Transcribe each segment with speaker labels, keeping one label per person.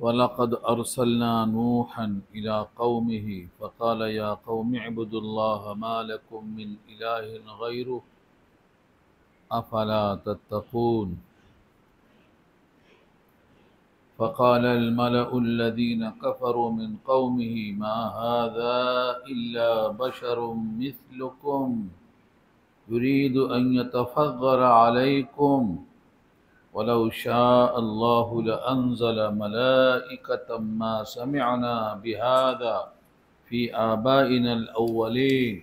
Speaker 1: वलक़द अर्सलना नूहन इला क़ौमिही फ़क़ाल या क़ौमि अब्दुल्लाह मा लकुम मिन इलाहिन गैरुहु अफ़ला तत्तक़ून। फ़क़ाल अल-मलअु अल्लज़ीन कफ़रू मिन क़ौमिही मा हाज़ा इल्ला बशरुम मिस्लुकुम युरीदु अन यतफ़ज़्ज़र अलैकुम वलौ शाअ अल्लाहु लअंज़ल मलाइकतम मा समिअना बिहाज़ा फ़ी आबाइना अल-अव्वलीन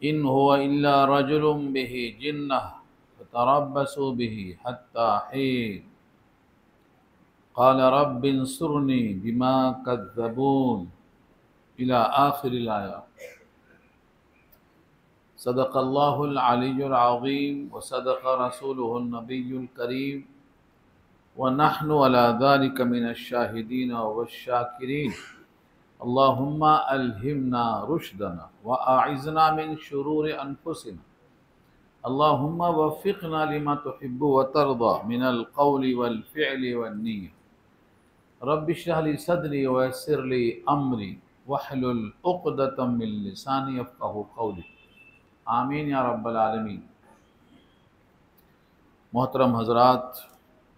Speaker 1: इन हुवा इल्ला रजुलुम बिही जिन्नह फ़तरब्बसू बिही हत्ता हीन क़ाल रब्बि अंसुरनी बिमा कज़्ज़बून इला आखिरिल आया। सदक़ल्लाहुल अलिय्युल अज़ीम व सदक़ रसूलुहुन नबिय्युल करीम व नहनु अला ज़ालिका मिनश शाहिदीन वश्शाकिरीन। अल्लाहुम्मा अल्हिमना रुश्दना व अइज़ना मिन शुरूरि अनफुसिना। अल्लाहुम्मा वफ़्फ़िक़ना लिमा तुहिब्बु व तर्दा मिनल क़ौलि वल फ़िअलि वन निय्या। रब्बि इश्रह ली सदरी व यस्सिर ली अमरी वहलुल उक़दतम मिन लिसानी यफ़क़हू क़ौली। आमीन या रब्बल आलमीन। मोहतरम हज़रात,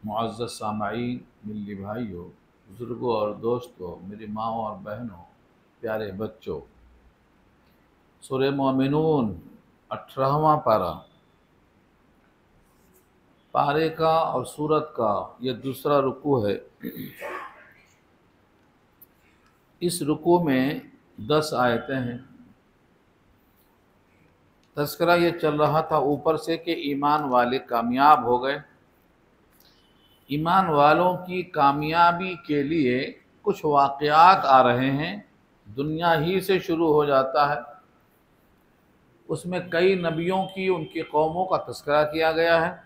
Speaker 1: मुअज़्ज़ज़ सामईन, मिल्ली भाइयों, बुज़ुर्गों और दोस्तों, मेरी माँओं और बहनों, प्यारे बच्चों, सूरह मोमिनून 18वां पारा, पारे का और सूरत का यह दूसरा रुकू है। इस रुकू में 10 आयतें हैं। तज़किरा ये चल रहा था ऊपर से कि ईमान वाले कामयाब हो गए। ईमान वालों की कामयाबी के लिए कुछ वाक़यात आ रहे हैं, दुनिया ही से शुरू हो जाता है। उसमें कई नबियों की, उनकी कौमों का तज़किरा किया गया है,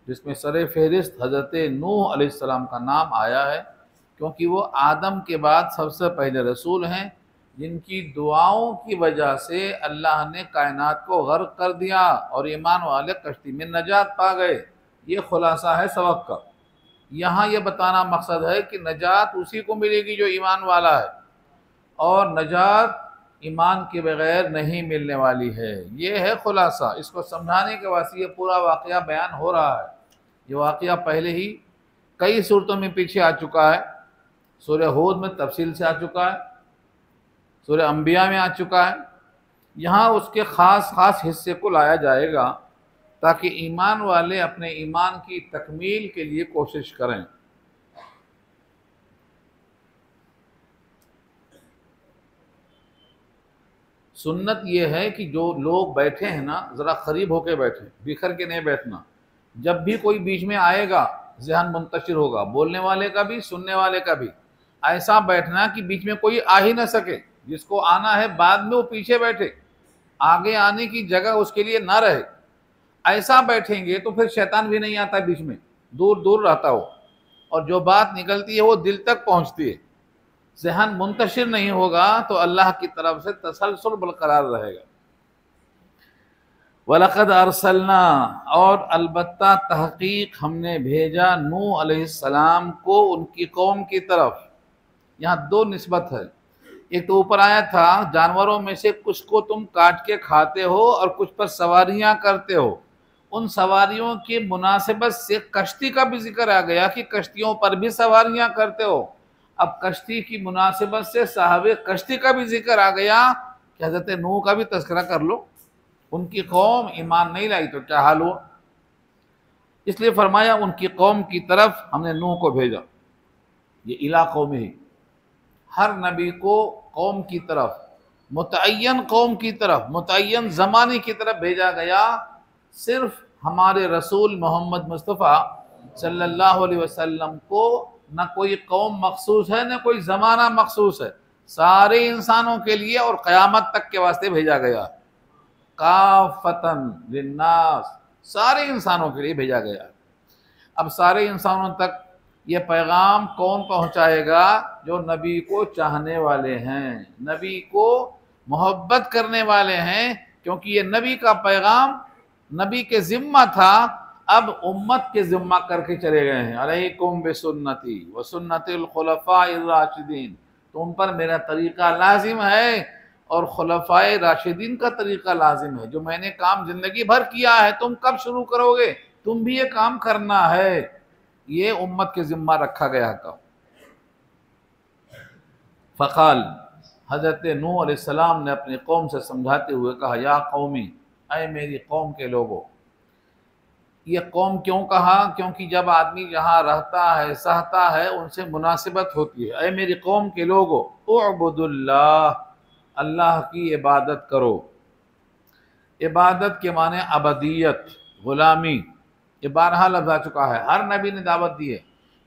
Speaker 1: जिसमें सरे फहरिस्त हज़रत नूह अलैहिस्सलाम का नाम आया है, क्योंकि वो आदम के बाद सबसे पहले रसूल हैं, जिनकी दुआओं की वजह से अल्लाह ने कायनात को गर्क कर दिया और ईमान वाले कश्ती में नजात पा गए। ये खुलासा है सबक का। यहाँ ये बताना मकसद है कि नजात उसी को मिलेगी जो ईमान वाला है, और नजात ईमान के बगैर नहीं मिलने वाली है। ये है खुलासा। इसको समझाने के वास्ते ये पूरा वाक़या बयान हो रहा है। ये वाक़या पहले ही कई सूरतों में पीछे आ चुका है। सूरह हूद में तफसील से आ चुका है, सूरह अंबिया में आ चुका है। यहाँ उसके ख़ास हिस्से को लाया जाएगा ताकि ईमान वाले अपने ईमान की तकमील के लिए कोशिश करें। सुन्नत ये है कि जो लोग बैठे हैं ना, ज़रा करीब होके बैठे, बिखर के नहीं बैठना। जब भी कोई बीच में आएगा ज़हन मुंतशिर होगा, बोलने वाले का भी, सुनने वाले का भी। ऐसा बैठना कि बीच में कोई आ ही ना सके। जिसको आना है बाद में वो पीछे बैठे, आगे आने की जगह उसके लिए ना रहे। ऐसा बैठेंगे तो फिर शैतान भी नहीं आता बीच में, दूर दूर रहता हो, और जो बात निकलती है वो दिल तक पहुंचती है। ज़हन मुंतशिर नहीं होगा तो अल्लाह की तरफ से तसलसल बरकरार रहेगा। वलक़द अरसलना, और अलबत्ता तहकीक हमने भेजा नूह अलैहिस्सलाम को उनकी कौम की तरफ। यहाँ 2 निस्बत है। एक तो ऊपर आया था जानवरों में से कुछ को तुम काट के खाते हो और कुछ पर सवारियां करते हो। उन सवारियों की मुनासिबत से कश्ती का भी जिक्र आ गया कि कश्तियों पर भी सवारियां करते हो। अब कश्ती की मुनासिबत से साहबे कश्ती का भी जिक्र आ गया कि हज़रत नूह का भी तज़किरा कर लो। उनकी कौम ईमान नहीं लाई तो क्या हाल हुआ। इसलिए फरमाया उनकी कौम की तरफ हमने नूह को भेजा। ये इलाक़ों में ही हर नबी को कौम की तरफ, मुतअय्यन कौम की तरफ, मुतअय्यन ज़माने की तरफ भेजा गया। सिर्फ हमारे रसूल मोहम्मद मुस्तफ़ा सल्लल्लाहु अलैहि वसल्लम को न कोई कौम मखसूस है, न कोई ज़माना मखसूस है। सारे इंसानों के लिए और क़यामत तक के वास्ते भेजा गया। काफ़तन लिन्नास, सारे इंसानों के लिए भेजा गया। अब सारे इंसानों तक ये पैगाम कौन पहुंचाएगा? जो नबी को चाहने वाले हैं, नबी को मोहब्बत करने वाले हैं, क्योंकि ये नबी का पैगाम नबी के ज़िम्मा था अब उम्मत के जिम्मा करके चले गए हैं, अलैकुम बिसुन्नती व सुन्नतिल खुलफाए राशिदीन, तुम पर मेरा तरीका लाजिम है और खुलफाए राशिदीन का तरीका लाजिम है। जो मैंने काम जिंदगी भर किया है, तुम कब शुरू करोगे? तुम भी ये काम करना है। ये उम्मत के जिम्मा रखा गया था। फ़क़ाल, हज़रत नूह अलैहिस्सलाम ने अपनी कौम से समझाते हुए कहा, या कौमी, ऐ मेरी कौम के लोगों। ये कौम क्यों कहा? क्योंकि जब आदमी जहाँ रहता है, सहता है, उनसे मुनासिबत होती है। ऐ मेरी कौम के लोगों, उअबुदुल्लाह, अल्लाह की इबादत करो। इबादत के माने अबदियत, गुलामी। ये बारहा लफ्ज़ आ चुका है, हर नबी ने दावत दी है।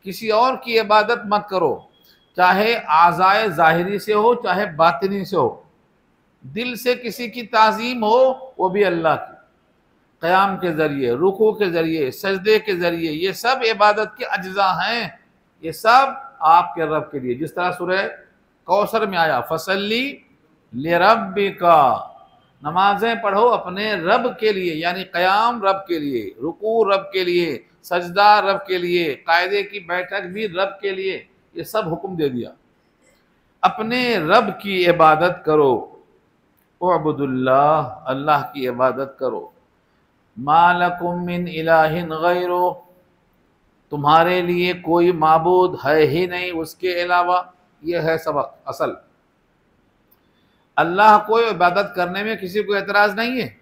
Speaker 1: किसी और की इबादत मत करो, चाहे आज़ाए ज़ाहिरी से हो, चाहे बातिनी से हो। दिल से किसी की ताज़ीम हो, वो भी अल्लाह की। क़याम के ज़रिए, रुकू के ज़रिए, सजदे के ज़रिए, ये सब इबादत के अज्ज़ा हैं। ये सब आपके रब के लिए। जिस तरह सूरह कौसर में आया, फसल्ली लिरब्बिका, नमाजें पढ़ो अपने रब के लिए, यानी क़याम रब के लिए, रुकू रब के लिए, सजदा रब के लिए, कायदे की बैठक भी रब के लिए। ये सब हुक्म दे दिया। अपने रब की इबादत करो। उअबुदुल्लाह, अल्लाह की इबादत करो। मालकुम मिन इलाहिन गैरो, तुम्हारे लिए कोई माबूद है ही नहीं उसके अलावा। ये है सबक असल। अल्लाह को इबादत करने में किसी को एतराज़ नहीं है,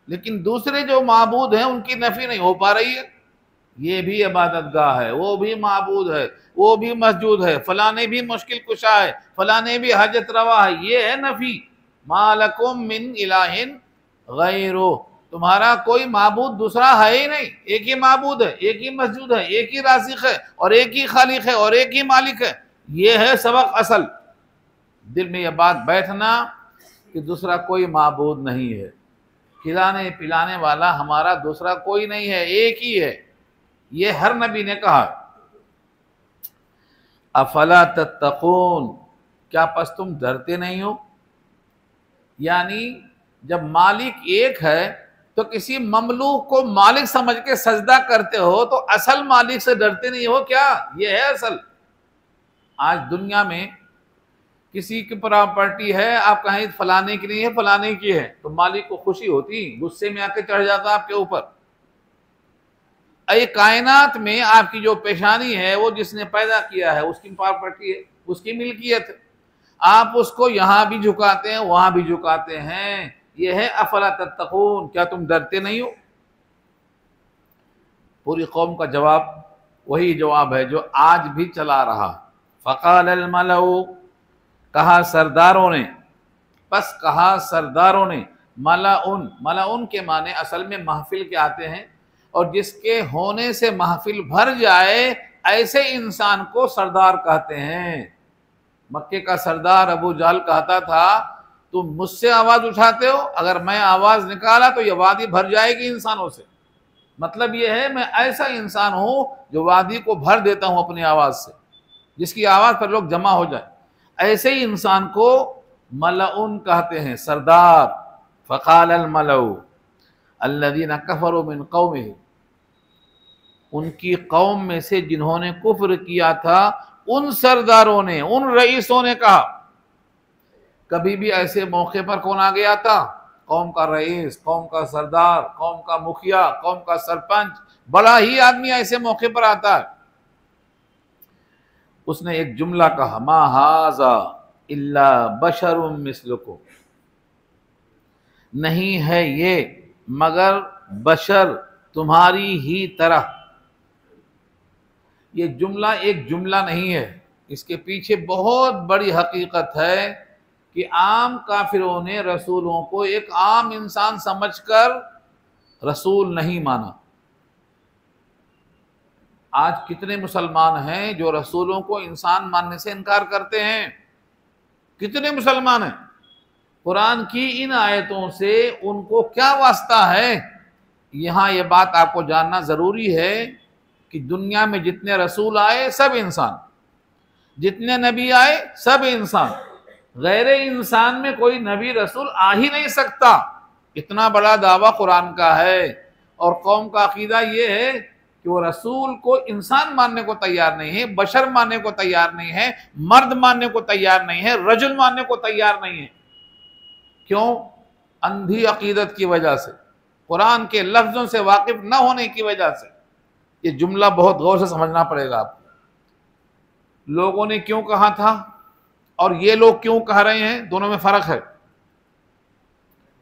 Speaker 1: लेकिन दूसरे जो माबूद हैं उनकी नफ़ी नहीं हो पा रही है। ये भी इबादत गाह है, वो भी माबूद है, वो भी मस्जूद है, फलाने भी मुश्किल कुशा है, फलाने भी हजत रवा है। ये है नफ़ी। मालकुम मिन इलाहिन गैरो, तुम्हारा कोई माबूद दूसरा है ही नहीं। एक ही माबूद है, एक ही मस्जूद है, एक ही राज़िक़ है और एक ही खालिक है और एक ही मालिक है। ये है सबक असल। दिल में यह बात बैठना कि दूसरा कोई माबूद नहीं है, खिलाने पिलाने वाला हमारा दूसरा कोई नहीं है, एक ही है। ये हर नबी ने कहा। अफला तत्तकून, क्या पस तुम डरते नहीं हो? यानी जब मालिक एक है तो किसी ममलूक को मालिक समझ के सजदा करते हो, तो असल मालिक से डरते नहीं हो क्या? ये है असल। आज दुनिया में किसी की प्रॉपर्टी है, आप कहें फलाने की नहीं है, फलाने की है, तो मालिक को खुशी होती, गुस्से में आके चढ़ जाता आपके ऊपर। अरे कायनात में आपकी जो पेशानी है, वो जिसने पैदा किया है उसकी प्रॉपर्टी है, उसकी मिल्कियत है। आप उसको यहाँ भी झुकाते हैं, वहां भी झुकाते हैं। ये है अफला तत्तकून, क्या तुम डरते नहीं हो? पूरी कौम का जवाब वही जवाब है जो आज भी चला रहा। फ़क़ाल अल मलऊ, कहा सरदारों ने, बस कहा सरदारों ने। मलाउन, मलाउन के माने असल में महफिल के आते हैं, और जिसके होने से महफिल भर जाए ऐसे इंसान को सरदार कहते हैं। मक्के का सरदार अबू जाल कहता था, तुम मुझसे आवाज उठाते हो, अगर मैं आवाज निकाला तो यह वादी भर जाएगी इंसानों से। मतलब यह है, मैं ऐसा इंसान हूं जो वादी को भर देता हूं अपनी आवाज से, जिसकी आवाज पर लोग जमा हो जाए। ऐसे ही इंसान को मलऊन कहते हैं, सरदार। फ़क़ाल अल मलऊ अल्लज़ीना कफ़रू मिन क़ौमिही, उनकी कौम में से जिन्होंने कुफ्र किया था, उन सरदारों ने, उन रईसों ने कहा। कभी भी ऐसे मौके पर कौन आ गया था? कौम का रईस, कौम का सरदार, कौम का मुखिया, कौम का सरपंच, बड़ा ही आदमी ऐसे मौके पर आता है। उसने एक जुमला कहा, मा हाज़ा इल्ला बशरुम मिस्लुकुम, नहीं है ये मगर बशर तुम्हारी ही तरह। ये जुमला एक जुमला नहीं है, इसके पीछे बहुत बड़ी हकीकत है कि आम काफिरों ने रसूलों को एक आम इंसान समझकर रसूल नहीं माना। आज कितने मुसलमान हैं जो रसूलों को इंसान मानने से इनकार करते हैं? कितने मुसलमान हैं? कुरान की इन आयतों से उनको क्या वास्ता है? यहाँ ये बात आपको जानना ज़रूरी है कि दुनिया में जितने रसूल आए सब इंसान, जितने नबी आए सब इंसान, गैर इंसान में कोई नबी रसूल आ ही नहीं सकता। इतना बड़ा दावा कुरान का है। और कौम का अकीदा ये है कि वो रसूल को इंसान मानने को तैयार नहीं है, बशर मानने को तैयार नहीं है, मर्द मानने को तैयार नहीं है, रजुल मानने को तैयार नहीं है। क्यों? अंधी अकीदत की वजह से, कुरान के लफ्जों से वाकिफ न होने की वजह से। ये जुमला बहुत गौर से समझना पड़ेगा आपको। लोगों ने क्यों कहा था और ये लोग क्यों कह रहे हैं, दोनों में फर्क है।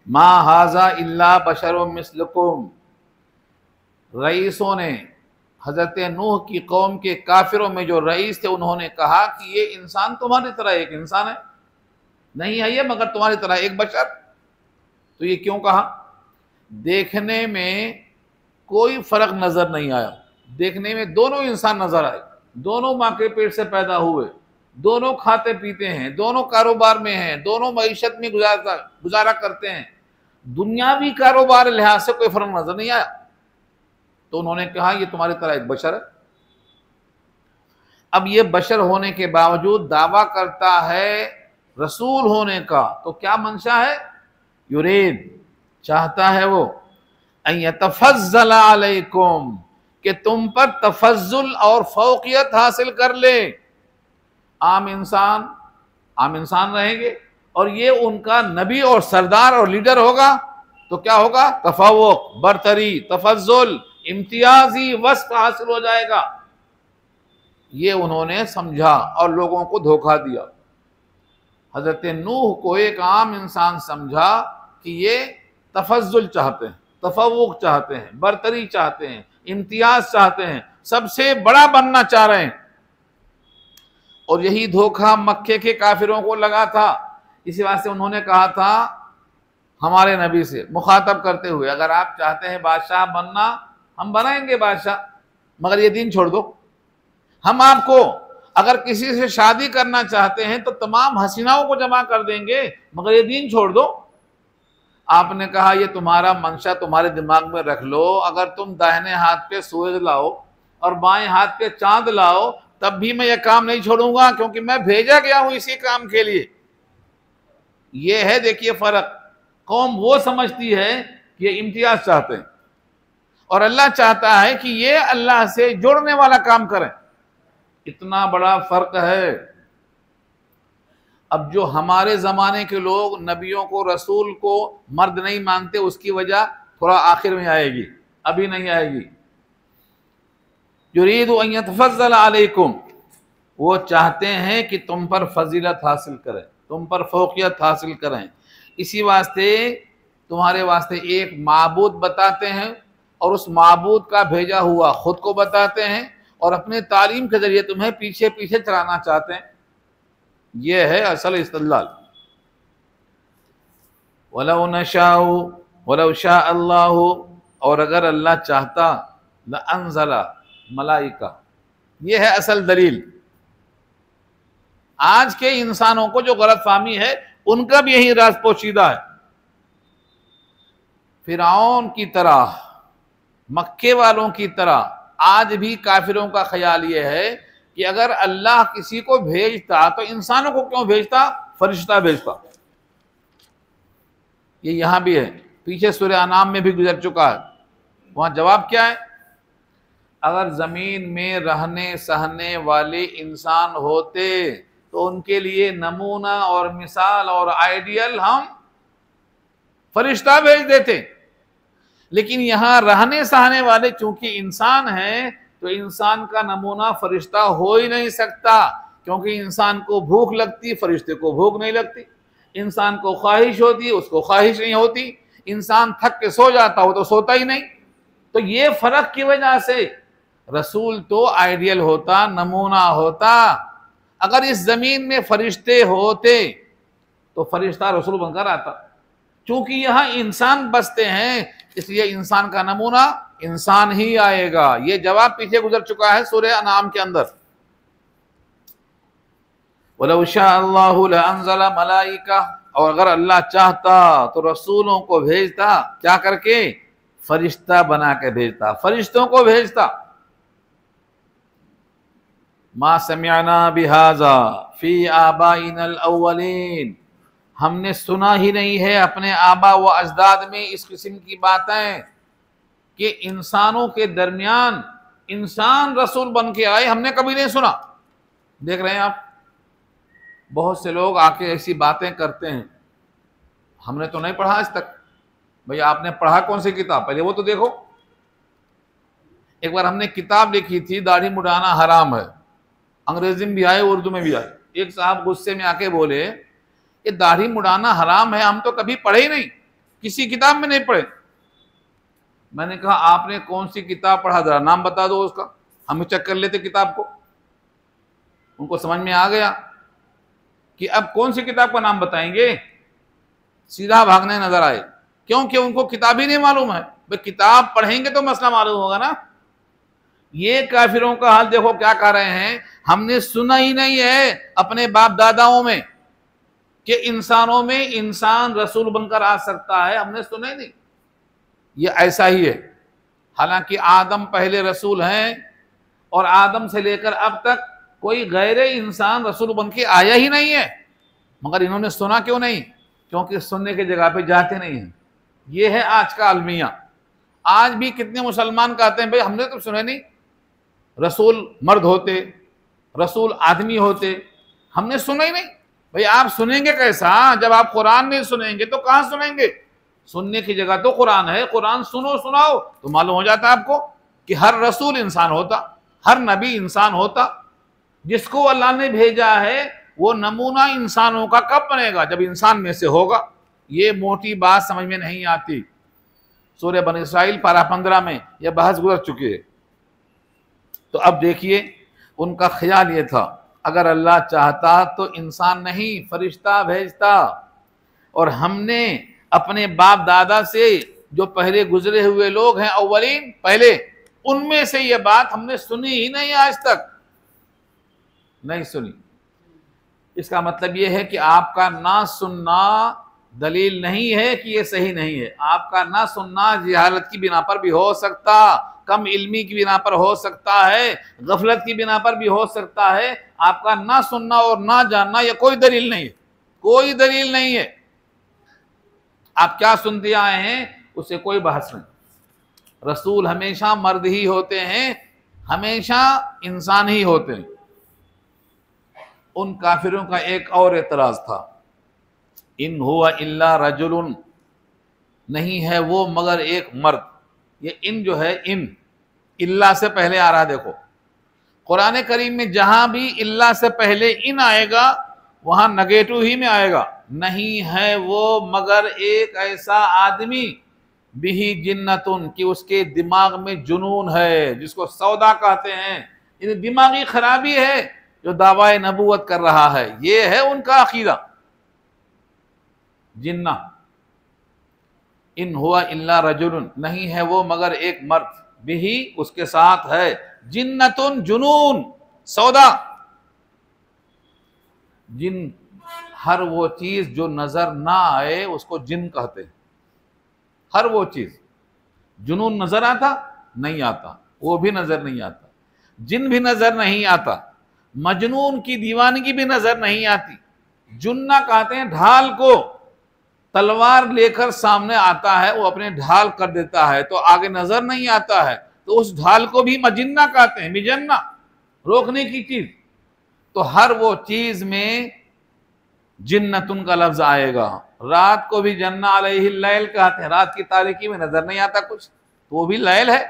Speaker 1: मा हाजा इल्ला बशरुम मिस्लुकुम, रईसों ने, हजरत नूह की कौम के काफिरों में जो रईस थे उन्होंने कहा कि ये इंसान तुम्हारी तरह एक इंसान है, नहीं है ये मगर तुम्हारी तरह एक बशर। तो ये क्यों कहा? देखने में कोई फर्क नजर नहीं आया, देखने में दोनों इंसान नजर आए, दोनों माँ के पेट से पैदा हुए, दोनों खाते पीते हैं, दोनों कारोबार में हैं, दोनों मईशत में गुजारा करते हैं, दुनियावी कारोबार लिहाज से कोई फर्क नजर नहीं आया। तो उन्होंने कहा ये तुम्हारी तरह एक बशर है। अब ये बशर होने के बावजूद दावा करता है रसूल होने का, तो क्या मंशा है? युरीद, चाहता है वो अन यतफज़्ज़ल अलैकुम, कि तुम पर तफज्जुल और फौकियत हासिल कर ले। आम इंसान रहेंगे और ये उनका नबी और सरदार और लीडर होगा, तो क्या होगा? तफावुक, बरतरी, तफज्जुल, इम्तियाजी वस्फ हासिल हो जाएगा। ये उन्होंने समझा और लोगों को धोखा दिया। हजरत नूह को एक आम इंसान समझा कि ये तफज्जुल चाहते हैं, तफावुक चाहते हैं, बरतरी चाहते हैं, इम्तियाज चाहते हैं, सबसे बड़ा बनना चाह रहे हैं। और यही धोखा मक्के के काफिरों को लगा था। इसी वास्ते उन्होंने कहा था हमारे नबी से मुखातब करते हुए, अगर आप चाहते हैं बादशाह बनना, हम बनाएंगे बादशाह, मगर ये दीन छोड़ दो। हम आपको अगर किसी से शादी करना चाहते हैं तो तमाम हसीनाओं को जमा कर देंगे, मगर ये दीन छोड़ दो। आपने कहा ये तुम्हारा मंशा तुम्हारे दिमाग में रख लो, अगर तुम दाहिने हाथ पे सूरज लाओ और बाएं हाथ पे चांद लाओ तब भी मैं ये काम नहीं छोड़ूंगा, क्योंकि मैं भेजा गया हूं इसी काम के लिए। ये है, देखिए फर्क। कौम वो समझती है कि ये इम्तियाज चाहते हैं और अल्लाह चाहता है कि ये अल्लाह से जोड़ने वाला काम करें। इतना बड़ा फर्क है। अब जो हमारे जमाने के लोग नबियों को, रसूल को मर्द नहीं मानते, उसकी वजह थोड़ा आखिर में आएगी, अभी नहीं आएगी। युरीदु अन यतफज़्ज़ल अलैकुम, वो चाहते हैं कि तुम पर फजीलत हासिल करें, तुम पर फौकियत हासिल करें। इसी वास्ते तुम्हारे वास्ते एक माबूद बताते हैं और उस माबूद का भेजा हुआ खुद को बताते हैं और अपने तालीम के जरिए तुम्हें पीछे पीछे चलाना चाहते हैं। यह है असल इस्तदलाल। वलौ नशाउ वलौ शा अल्लाहु, और अगर अल्लाह चाहता लअंज़ला मलाइका। यह है असल दलील। आज के इंसानों को जो गलत फहमी है उनका भी यही राज पोशीदा है। फिरौन की तरह, मक्के वालों की तरह आज भी काफिरों का ख्याल यह है कि अगर अल्लाह किसी को भेजता तो इंसानों को क्यों भेजता, फरिश्ता भेजता। ये यहां भी है, पीछे सूरह अनाम में भी गुजर चुका है। वहां जवाब क्या है? अगर जमीन में रहने सहने वाले इंसान होते तो उनके लिए नमूना और मिसाल और आइडियल हम फरिश्ता भेज देते। लेकिन यहां रहने सहने वाले चूंकि इंसान हैं तो इंसान का नमूना फरिश्ता हो ही नहीं सकता, क्योंकि इंसान को भूख लगती, फरिश्ते को भूख नहीं लगती। इंसान को ख्वाहिश होती, उसको ख्वाहिश नहीं होती। इंसान थक के सो जाता हो तो सोता ही नहीं। तो ये फर्क की वजह से रसूल तो आइडियल होता, नमूना होता। अगर इस जमीन में फरिश्ते होते तो फरिश्ता रसूल बनकर आता। चूंकि यहां इंसान बसते हैं इसलिए इंसान का नमूना इंसान ही आएगा। ये जवाब पीछे गुजर चुका है सूरह अनाम के अंदर। वलौ शाअ अल्लाहु लअंज़ला मलाइका, और अगर अल्लाह चाहता तो रसूलों को भेजता, क्या करके? फरिश्ता बना के भेजता, फरिश्तों को भेजता। मा समिअना बिहाज़ा फी आबाइनल अव्वलीन, हमने सुना ही नहीं है अपने आबा व अजदाद में इस किस्म की बातें। कि इंसानों के दरमियान इंसान रसूल बन के आए, हमने कभी नहीं सुना। देख रहे हैं आप, बहुत से लोग आके ऐसी बातें करते हैं, हमने तो नहीं पढ़ा आज तक। भाई आपने पढ़ा कौन सी किताब, पहले वो तो देखो। एक बार हमने किताब लिखी थी, दाढ़ी मुड़ाना हराम है, अंग्रेजी में भी आए, उर्दू में भी आए। एक साहब गुस्से में आके बोले ये दाढ़ी मुड़ाना हराम है, हम तो कभी पढ़े ही नहीं, किसी किताब में नहीं पढ़े। मैंने कहा आपने कौन सी किताब पढ़ा, जरा नाम बता दो उसका, हम चेक कर लेते किताब को। उनको समझ में आ गया कि अब कौन सी किताब का नाम बताएंगे, सीधा भागने नजर आए, क्योंकि उनको किताब ही नहीं मालूम है। भाई किताब पढ़ेंगे तो मसला मालूम होगा ना। ये काफिरों का हाल देखो क्या कह रहे हैं, हमने सुना ही नहीं है अपने बाप दादाओं में कि इंसानों में इंसान रसूल बनकर आ सकता है, हमने सुना ही नहीं। ये ऐसा ही है, हालांकि आदम पहले रसूल हैं और आदम से लेकर अब तक कोई गैर इंसान रसूल बन के आया ही नहीं है, मगर इन्होंने सुना क्यों नहीं, क्योंकि सुनने की जगह पे जाते नहीं हैं। ये है आज का अलमिया। आज भी कितने मुसलमान कहते हैं भाई हमने तो सुना नहीं, रसूल मर्द होते, रसूल आदमी होते, हमने सुना ही नहीं। भाई आप सुनेंगे कैसा, जब आप कुरान नहीं सुनेंगे तो कहां सुनेंगे। सुनने की जगह तो कुरान है, कुरान सुनो सुनाओ तो मालूम हो जाता है आपको कि हर रसूल इंसान होता, हर नबी इंसान होता। जिसको अल्लाह ने भेजा है वो नमूना इंसानों का कब बनेगा, जब इंसान में से होगा। ये मोटी बात समझ में नहीं आती। सूरह बनी इसराइल पारा 15 में यह बहस गुजर चुकी है। तो अब देखिए, उनका ख्याल ये था अगर अल्लाह चाहता तो इंसान नहीं फरिश्ता भेजता, और हमने अपने बाप दादा से जो पहले गुजरे हुए लोग हैं अव्वलीन पहले, उनमें से ये बात हमने सुनी ही नहीं, आज तक नहीं सुनी। इसका मतलब यह है कि आपका ना सुनना दलील नहीं है कि ये सही नहीं है। आपका ना सुनना जहालत की बिना पर भी हो सकता, कम इल्मी की बिना पर हो सकता है, गफलत की बिना पर भी हो सकता है। आपका ना सुनना और ना जानना यह कोई दलील नहीं है, कोई दलील नहीं है। आप क्या सुनते आए हैं उससे कोई बहस नहीं। रसूल हमेशा मर्द ही होते हैं, हमेशा इंसान ही होते हैं। उन काफिरों का एक और एतराज था, इन हुआ इल्ला रजुलुन, नहीं है वो मगर एक मर्द। ये इन जो है, इन इल्ला से पहले आ रहा है। देखो कुरान करीम में जहां भी इल्ला से पहले इन आएगा वहां नेगेटिव ही में आएगा। नहीं है वो मगर एक ऐसा आदमी बिही जिन्नतुन, कि उसके दिमाग में जुनून है, जिसको सौदा कहते हैं, इन दिमागी खराबी है जो दावाए नबूवत कर रहा है। ये है उनका अकीदा। जिन्ना, इन हुआ इल्ला रजुलुन, नहीं है वो मगर एक मर्द, बिही उसके साथ है, जिन्नतुन जुनून सौदा। जिन, हर वो चीज जो नजर ना आए उसको जिन कहते हैं। हर वो चीज, जुनून नजर आता नहीं आता, वो भी नजर नहीं आता, जिन भी नजर नहीं आता, मजनून की दीवानगी भी नजर नहीं आती। जुन्ना कहते हैं ढाल को, तलवार लेकर सामने आता है, वो अपने ढाल कर देता है तो आगे नजर नहीं आता है, तो उस ढाल को भी मजिन्ना कहते हैं, मिजन्ना, रोकने की चीज। तो हर वो चीज में जिन्नतुन का लफ्ज आएगा। रात को भी जन्ना अलैहि लैल कहते हैं, रात की तारीकी में नजर नहीं आता कुछ, तो वो भी लैल है।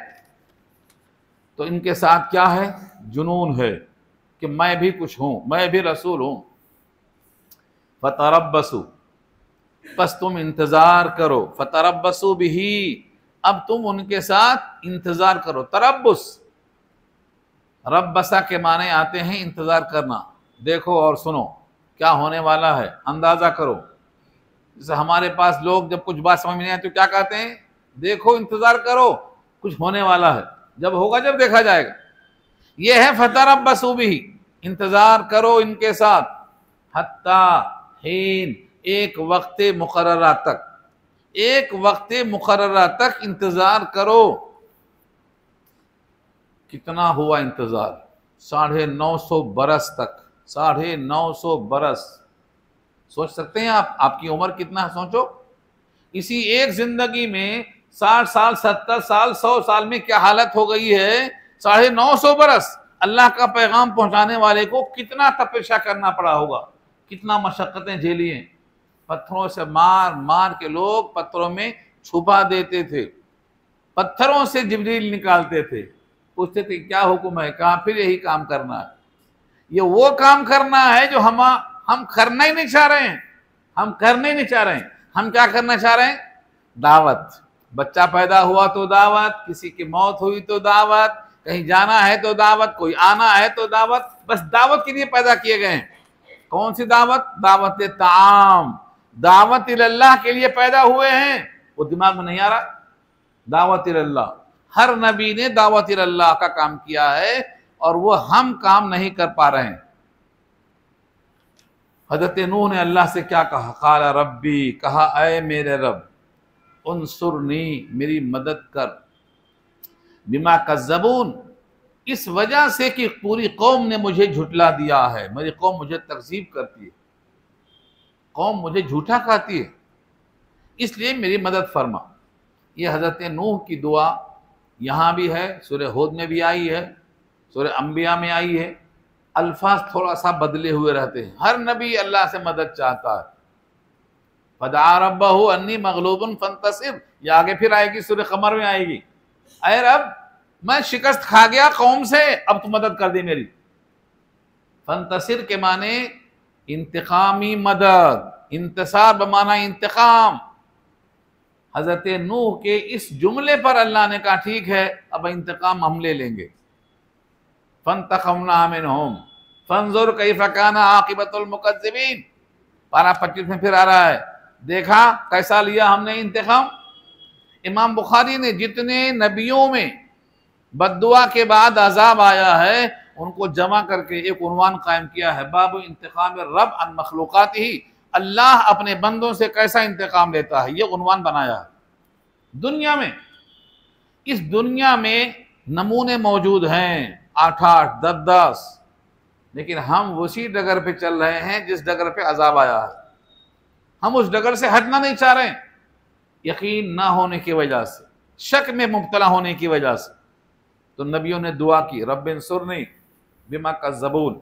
Speaker 1: तो इनके साथ क्या है, जुनून है कि मैं भी कुछ हूं, मैं भी रसूल हूं। फतरब्बसु, बस तुम इंतजार करो, फतरब्बसु बिही, अब तुम उनके साथ इंतजार करो। तरब्बुस रब्बसा के माने आते हैं इंतजार करना, देखो और सुनो क्या होने वाला है, अंदाजा करो। जैसे हमारे पास लोग जब कुछ बात समझ में नहीं आती तो क्या कहते हैं, देखो इंतजार करो कुछ होने वाला है, जब होगा जब देखा जाएगा। यह है फतरब्बसु बिही, इंतजार करो इनके साथ, हत्ता हीन, एक वक्त मुकर्ररा तक, एक वक्त मुकर्ररा तक इंतजार करो। कितना हुआ इंतजार, 950 बरस तक, 950 बरस। सोच सकते हैं आप, आपकी उम्र कितना है सोचो। इसी एक जिंदगी में 60 साल, 70 साल, 100 साल में क्या हालत हो गई है। 950 बरस अल्लाह का पैगाम पहुंचाने वाले को कितना तपस्या करना पड़ा होगा, कितना मशक्कतें झेली हैं। पत्थरों से मार मार के लोग पत्थरों में छुपा देते थे, पत्थरों से जिब्रील निकालते थे, पूछते थे क्या हुक्म है, कहा फिर यही काम करना है। ये वो काम करना है जो हम करना ही नहीं चाह रहे हैं, हम करने ही नहीं चाह रहे हैं। हम क्या करना चाह रहे हैं? दावत। बच्चा पैदा हुआ तो दावत, किसी की मौत हुई तो दावत, कहीं जाना है तो दावत, कोई आना है तो दावत, बस दावत के लिए पैदा किए गए हैं। कौन सी दावत? दावत ताम, दावत इल्लाह के लिए पैदा हुए हैं। वो दिमाग में नहीं आ रहा। दावत इल्लाह, हर नबी ने दावत इल्लाह का काम किया है और वो हम काम नहीं कर पा रहे हैं। हजरत नूह ने अल्लाह से क्या कहा? काला रब्बी, कहा ऐ मेरे रब, उनसुरनी, मेरी मदद कर, बिमा कज़्ज़बून, इस वजह से कि पूरी कौम ने मुझे झुटला दिया है, मेरी कौम मुझे तकज़ीब करती है, कौम मुझे झूठा कहती है, इसलिए मेरी मदद फरमा। ये हजरत नूह की दुआ यहाँ भी है, सूरह हूद में भी आई है, सूरह अंबिया में आई है। अल्फाज थोड़ा सा बदले हुए रहते हैं। हर नबी अल्लाह से मदद चाहता है। फदआ रब्बहु अन्नी मगलूबुन फंतसिर, ये आगे फिर आएगी, सूरह कमर में आएगी। ऐ रब, मैं शिकस्त खा गया कौम से, अब तू मदद कर दे मेरी। फंतसिर के माने इंतकामी मदद, इंतसार बमाना इंतकाम। हजरत नूह के इस जुमले पर अल्लाह ने कहा ठीक है, अब इंतकाम हम ले लेंगे। फंतक़मना मिनहुम फंजुर कैफ़ काना आक़िबतुल मुकज़्ज़िबीन, पारा 25 में फिर आ रहा है, देखा कैसा लिया हमने इंतकाम। इमाम बुखारी ने जितने नबियों में बद्दुआ के बाद अजाब आया है उनको जमा करके एक उन्वान कायम किया है, बाबु इंतकाम रब अन मखलूकातिही, अल्लाह अपने बंदों से कैसा इंतकाम लेता है, ये उन्वान बनाया है। दुनिया में, इस दुनिया में नमूने मौजूद हैं 8-8, 10-10, लेकिन हम उसी डगर पे चल रहे हैं जिस डगर पे अजाब आया है। हम उस डगर से हटना नहीं चाह रहे हैं, यकीन ना होने की वजह से, शक में मुब्तला होने की वजह से। तो नबियों ने दुआ की, रब्बिन्सुरनी बिमा कज़्ज़बून।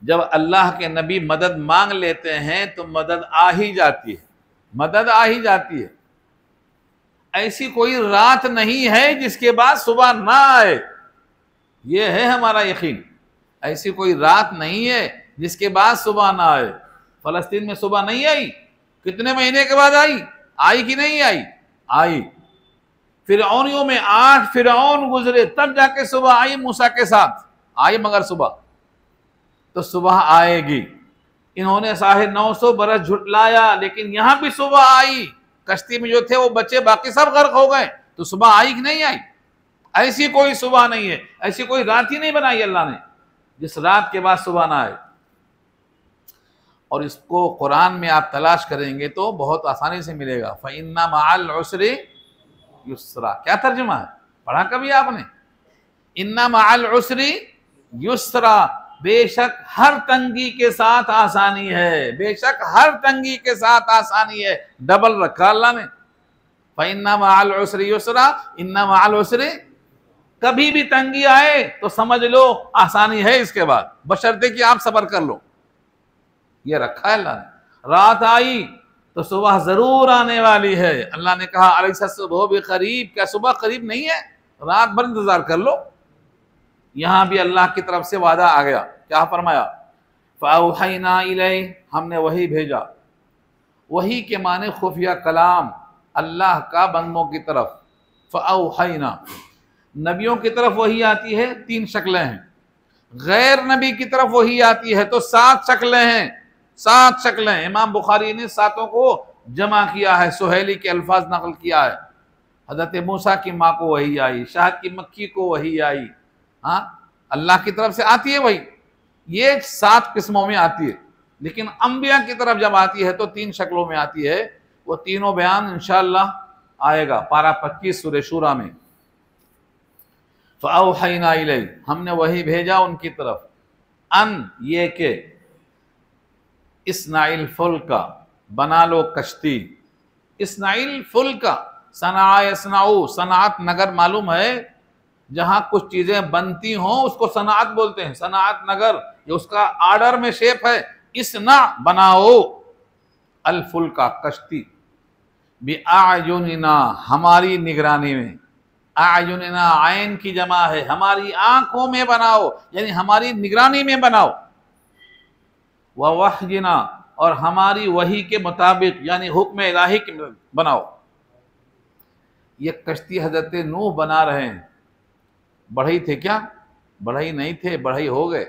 Speaker 1: जब अल्लाह के नबी मदद मांग लेते हैं तो मदद आ ही जाती है, मदद आ ही जाती है। ऐसी कोई रात नहीं है जिसके बाद सुबह ना आए, ये है हमारा यकीन। ऐसी कोई रात नहीं है जिसके बाद सुबह ना आए। फलस्तीन में सुबह नहीं आई, कितने महीने के बाद आई? आई कि नहीं आई? आई। फिरौनियों में 8 फिरौन गुजरे तब जाके सुबह आई, मूसा के साथ आई, मगर सुबह तो सुबह आएगी। इन्होंने 950 बरस झुटलाया, लेकिन यहां भी सुबह आई। कश्ती में जो थे वो बच्चे बाकी सब गर्क हो गए, तो सुबह आई कि नहीं आई? ऐसी कोई सुबह नहीं है, ऐसी कोई रात ही नहीं बनाई अल्लाह ने जिस रात के बाद सुबह ना आए। और इसको कुरान में आप तलाश करेंगे तो बहुत आसानी से मिलेगा। फ़इन्ना मअल उसरि युस्रा, क्या तर्जुमा है, पढ़ा कभी आपने? इन्ना मअल उसरि युस्रा, बेशक हर तंगी के साथ आसानी है, बेशक हर तंगी के साथ आसानी है। डबल रखा अल्लाह ने, फ़इन्ना मअल उसरि युस्रा, इन्ना मअल उसरि, कभी भी तंगी आए तो समझ लो आसानी है इसके बाद, बशर्ते कि आप सब्र कर लो। ये रखा है अल्लाह ने। रात आई तो सुबह जरूर आने वाली है। अल्लाह ने कहा अलैसा सुबह भी करीब, क्या सुबह करीब नहीं है? रात भर इंतजार कर लो। यहां भी अल्लाह की तरफ से वादा आ गया, क्या फरमाया? फ़अौहैना इलैहि, हमने वही भेजा। वही के माने खुफिया कलाम, अल्लाह का बंदों की तरफ। फ़अौहैना, नबियों की तरफ वही आती है, 3 शक्लें हैं। गैर नबी की तरफ वही आती है तो 7 शक्लें हैं, 7 शक्लें। इमाम बुखारी ने 7 को जमा किया है, सुहेली के अल्फाज नकल किया है। हजरत मूसा की माँ को वही आई, शहद की मक्खी को वही आई। हाँ, अल्लाह की तरफ से आती है वही। ये 7 किस्मों में आती है, लेकिन अंबिया की तरफ जब आती है तो 3 शक्लों में आती है। वो तीनों बयान इंशाअल्लाह आएगा पारा 25 सूरह शूरा में। फ़अौहैना इलैहि, हमने वही भेजा उनकी तरफ। अन, ये के, इस्नाइल फुल्का, बना लो कश्ती। इस्नाइल फुल्का, सना यसनाऊ, सनात नगर मालूम है, जहां कुछ चीजें बनती हों उसको सनात बोलते हैं, सनात नगर, ये उसका आर्डर में शेप है। इसना बनाओ, अलफुल का कश्ती, बिआयुनिना हमारी निगरानी में, आयुनिना आयन की जमा है, हमारी आंखों में बनाओ, यानी हमारी निगरानी में बनाओ। व वहयिना, और हमारी वही के मुताबिक, यानी हुक्म इलाही के बनाओ। ये कश्ती हजरत नूह बना रहे हैं। बढ़ई थे क्या? बढ़ई नहीं थे, बढ़ई हो गए।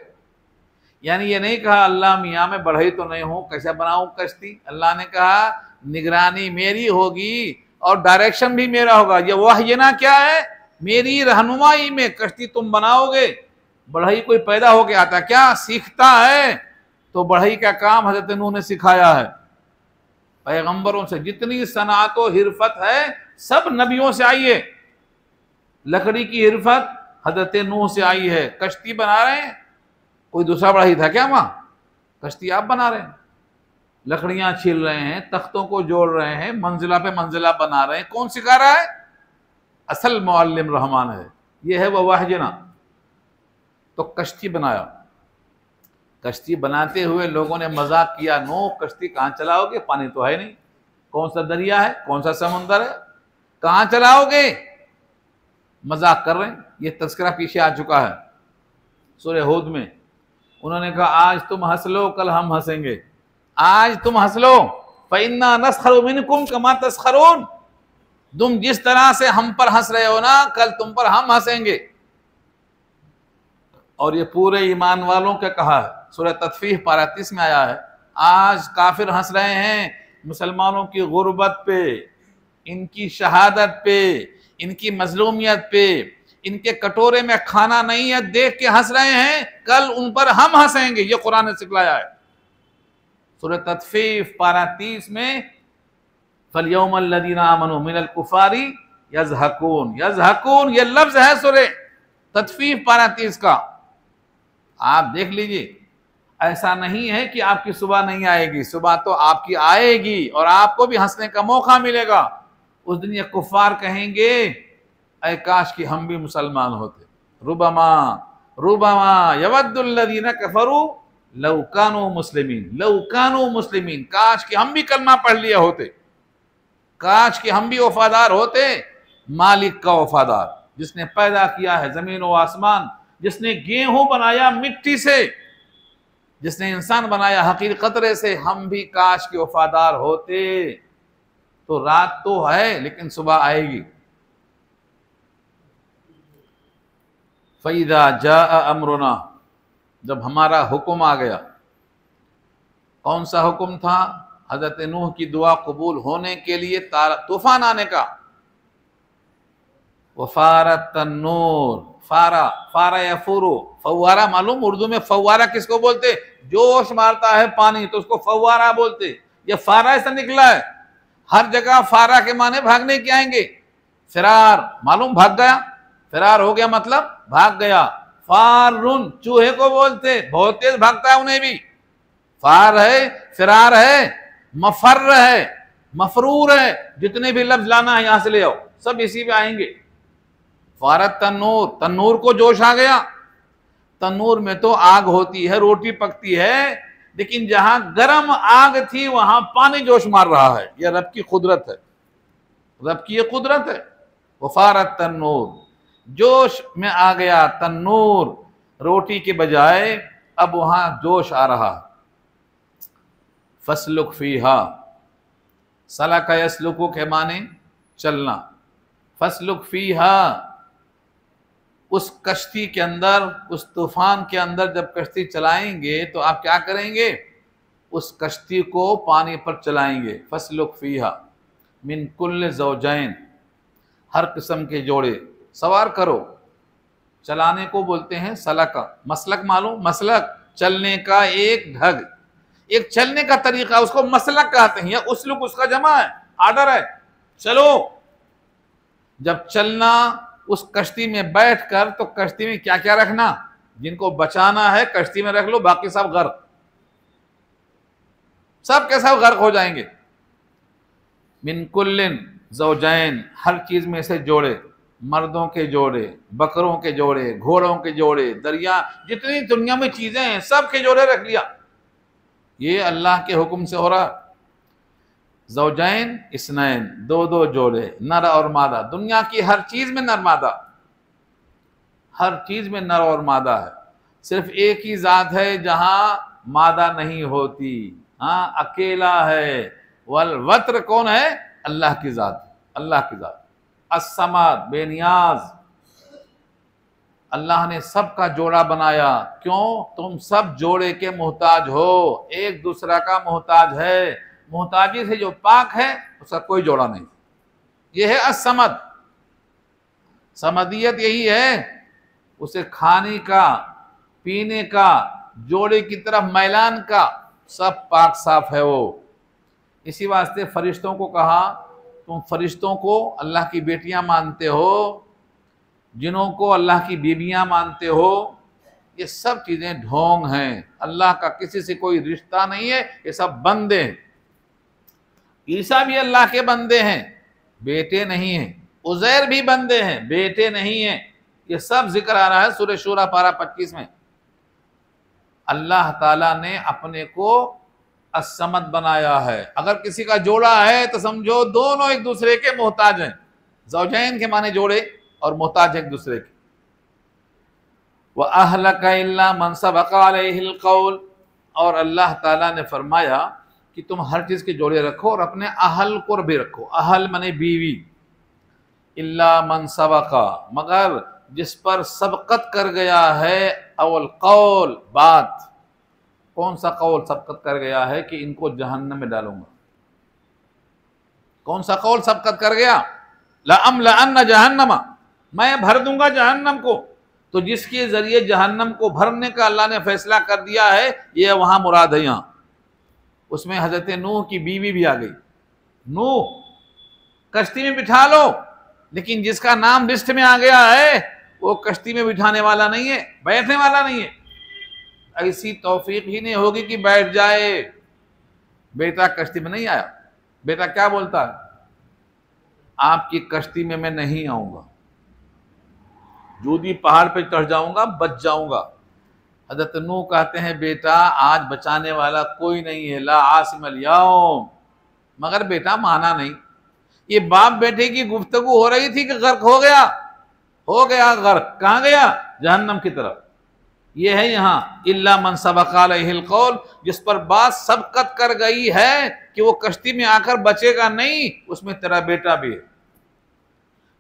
Speaker 1: यानी ये नहीं कहा अल्लाह मियाँ मैं बढ़ई तो नहीं हूं, कैसे बनाऊं कश्ती। अल्लाह ने कहा निगरानी मेरी होगी और डायरेक्शन भी मेरा होगा। ये वहयिना क्या है? मेरी रहनुमाई में कश्ती तुम बनाओगे। बढ़ई कोई पैदा होके आता क्या? सीखता है। तो बढ़ई का काम हजरत नूह ने सिखाया है। पैगंबरों से जितनी सनात व हिरफत है सब नबियों से आई है। लकड़ी की हिरफत हजरत नूह से आई है। कश्ती बना रहे हैं, कोई दूसरा बढ़ई था क्या वहां? कश्ती आप बना रहे हैं, लकड़ियां छील रहे हैं, तख्तों को जोड़ रहे हैं, मंजिला पे मंजिला बना रहे हैं। कौन सिखा रहा है? असल मुअल्लिम रहमान है, ये है वह वहयिना। तो कश्ती बनाया। कश्ती बनाते हुए लोगों ने मजाक किया, नो कश्ती कहाँ चलाओगे, पानी तो है नहीं, कौन सा दरिया है, कौन सा समुंदर है, कहाँ चलाओगे? मजाक कर रहे हैं। ये तस्करा पीछे आ चुका है सूरह हूद में। उन्होंने कहा आज तुम हंस लो, कल हम हंसेंगे। आज तुम हंस लो, फइन्ना नस्खरु मिनकुम कमा तस्खरून, तुम जिस तरह से हम पर हंस रहे हो ना, कल तुम पर हम हंसेंगे। और ये पूरे ईमान वालों के कहा है। सूरह तत्फीह पारा 30 में आया है। आज काफिर हंस रहे हैं मुसलमानों की गुर्बत पे, इनकी शहादत पे, इनकी मजलूमियत पे, इनके कटोरे में खाना नहीं है देख के हंस रहे हैं, कल उन पर हम हंसेंगे। ये कुरान ने सिखलाया है। सूरह तत्फीफ पारा 30 में फलयौमल लदीना आमनू मिनल कुफारी यज़हकून, यज़हकून ये लफ्ज है सूरह तत्फीफ पारा 30 का। आप देख लीजिए, ऐसा नहीं है कि आपकी सुबह नहीं आएगी, सुबह तो आपकी आएगी और आपको भी हंसने का मौका मिलेगा। उस दिन ये कुफार कहेंगे ऐ काश कि हम भी मुसलमान होते। रुबमा रुबमा यवद्दुल्लज़ीना कफरू लौ कानू मुस्लिमीन, लौ कानू मुस्लिमीन, काश कि हम भी कलमा पढ़ लिया होते, काश कि हम भी वफादार होते मालिक का वफादार, जिसने पैदा किया है जमीन व आसमान, जिसने गेहूं बनाया मिट्टी से, जिसने इंसान बनाया हकीर कतरे से। हम भी काश के वफादार होते। तो रात तो है लेकिन सुबह आएगी। फैदा जा अमरुना, जब हमारा हुक्म आ गया। कौन सा हुक्म था? हजरत नूह की दुआ कबूल होने के लिए तूफान आने का। वफारत तन्नूर, फारा, फारा या फुरू, फव्वारा मालूम उर्दू में फव्वारा किसको बोलते? जोश मारता है पानी तो उसको फव्वारा बोलते। ये फारा ऐसा निकला है। हर जगह फारा के माने भागने के आएंगे। फिरार मालूम, भाग गया, फिरार हो गया मतलब भाग गया। फारुन चूहे को बोलते, बहुत तेज भागता है उन्हें भी। फार है, फिरार है, मफर है, मफरूर है, जितने भी लफ्ज लाना है यहां से ले आओ, सब इसी पे आएंगे। फारत तन्नूर, तन्नूर को जोश आ गया। तन्नूर में तो आग होती है, रोटी पकती है, लेकिन जहां गर्म आग थी वहां पानी जोश मार रहा है। यह रब की कुदरत है, रब की यह कुदरत है। वफारत तन्नूर, जोश में आ गया तन्नूर, रोटी के बजाय अब वहां जोश आ रहा है। फसलुक फीहा, सलका यसलुकु के माने चलना। फसलुक फीहा, उस कश्ती के अंदर, उस तूफान के अंदर जब कश्ती चलाएंगे तो आप क्या करेंगे? उस कश्ती को पानी पर चलाएंगे। फसलुक फीहा मिन कुल्ल ज़ौजैन, हर किस्म के जोड़े सवार करो। चलाने को बोलते हैं सलका। मसलक मालूम, मसलक चलने का एक ढंग, एक चलने का तरीका, उसको मसलक कहते हैं, या उसलुक उसका जमा है, आर्डर है, चलो। जब चलना उस कश्ती में बैठकर, तो कश्ती में क्या क्या रखना? जिनको बचाना है कश्ती में रख लो, बाकी सब गर्क, सब के सब गर्क हो जाएंगे। मिन कुल्लिन ज़ौजैन, हर चीज़ में से जोड़े, मर्दों के जोड़े, बकरों के जोड़े, घोड़ों के जोड़े, दरिया, जितनी दुनिया में चीज़ें हैं सब के जोड़े रख लिया। ये अल्लाह के हुक्म से हो रहा। ज़ौजैन इस्नैन, दो दो जोड़े, नर और मादा। दुनिया की हर चीज़ में नर मादा, हर चीज़ में नर और मादा है। सिर्फ एक ही ज़ात है जहाँ मादा नहीं होती, हाँ अकेला है। वल वत्र कौन है? अल्लाह की ज़ात, अल्लाह की ज़ात। अस्समद, बेनियाज। अल्लाह ने सबका जोड़ा बनाया। क्यों? तुम सब जोड़े के मोहताज हो, एक दूसरा का मोहताज है। मोहताजी से जो पाक है उसका कोई जोड़ा नहीं। यह है अस्समद। समदियत यही है, उसे खाने का, पीने का, जोड़े की तरफ मैलान का, सब पाक साफ है वो। इसी वास्ते फरिश्तों को कहा, तुम फरिश्तों को अल्लाह की बेटियां मानते हो, जिनों को अल्लाह की बीबियां मानते हो। ये सब चीज़ें ढोंग हैं, अल्लाह का किसी से कोई रिश्ता नहीं है, ये सब बंदे हैं। ईसा भी अल्लाह के बंदे हैं, बेटे नहीं हैं। उज़ैर भी बंदे हैं, बेटे नहीं हैं। ये सब जिक्र आ रहा है सूरह शूरा पारा 25 में। अल्लाह ताला ने अपने को अस्समद बनाया है। अगर किसी का जोड़ा है तो समझो दोनों एक दूसरे के मोहताज हैं। ज़ौजैन के माने जोड़े और मोहताज एक दूसरे के। व अहलका इल्ला मन सबक़ा अलैहिल क़ौल, और अल्लाह ताला ने फरमाया कि तुम हर चीज़ के जोड़े रखो और अपने अहल को भी रखो। अहल माने बीवी। इल्ला मन सबक़ा, मगर जिस पर सबकत कर गया है, अवल कौल, बात। कौन सा कौल सबकत कर गया है कि इनको जहन्नम में डालूंगा? कौन सा कौल सबकत कर गया? लअम्लअन्न जहन्नम, मैं भर दूंगा जहन्नम को। तो जिसके जरिए जहन्नम को भरने का अल्लाह ने फैसला कर दिया है, ये वहां मुराद है। यहाँ उसमें हजरत नूह की बीवी भी आ गई। नूह कश्ती में बिठा लो, लेकिन जिसका नाम लिस्ट में आ गया है वो कश्ती में बिठाने वाला नहीं है, बैठने वाला नहीं है। ऐसी तौफीक ही नहीं होगी कि बैठ जाए। बेटा कश्ती में नहीं आया, बेटा क्या बोलता है? आपकी कश्ती में मैं नहीं आऊंगा, जूदी पहाड़ पे चढ़ जाऊंगा, बच जाऊंगा। हजरत नूह कहते हैं, बेटा आज बचाने वाला कोई नहीं है, ला आसिम अल यौम। मगर बेटा माना नहीं। ये बाप बेटे की गुफ्तगू हो रही थी कि गर्क हो गया, हो गया गर्क। कहाँ गया? जहन्नम की तरफ। ये है यहाँ इल्ला मन सबक़ा अलैहिल क़ौल, जिस पर बात सबकत कर गई है कि वो कश्ती में आकर बचेगा नहीं, उसमें तेरा बेटा भी है।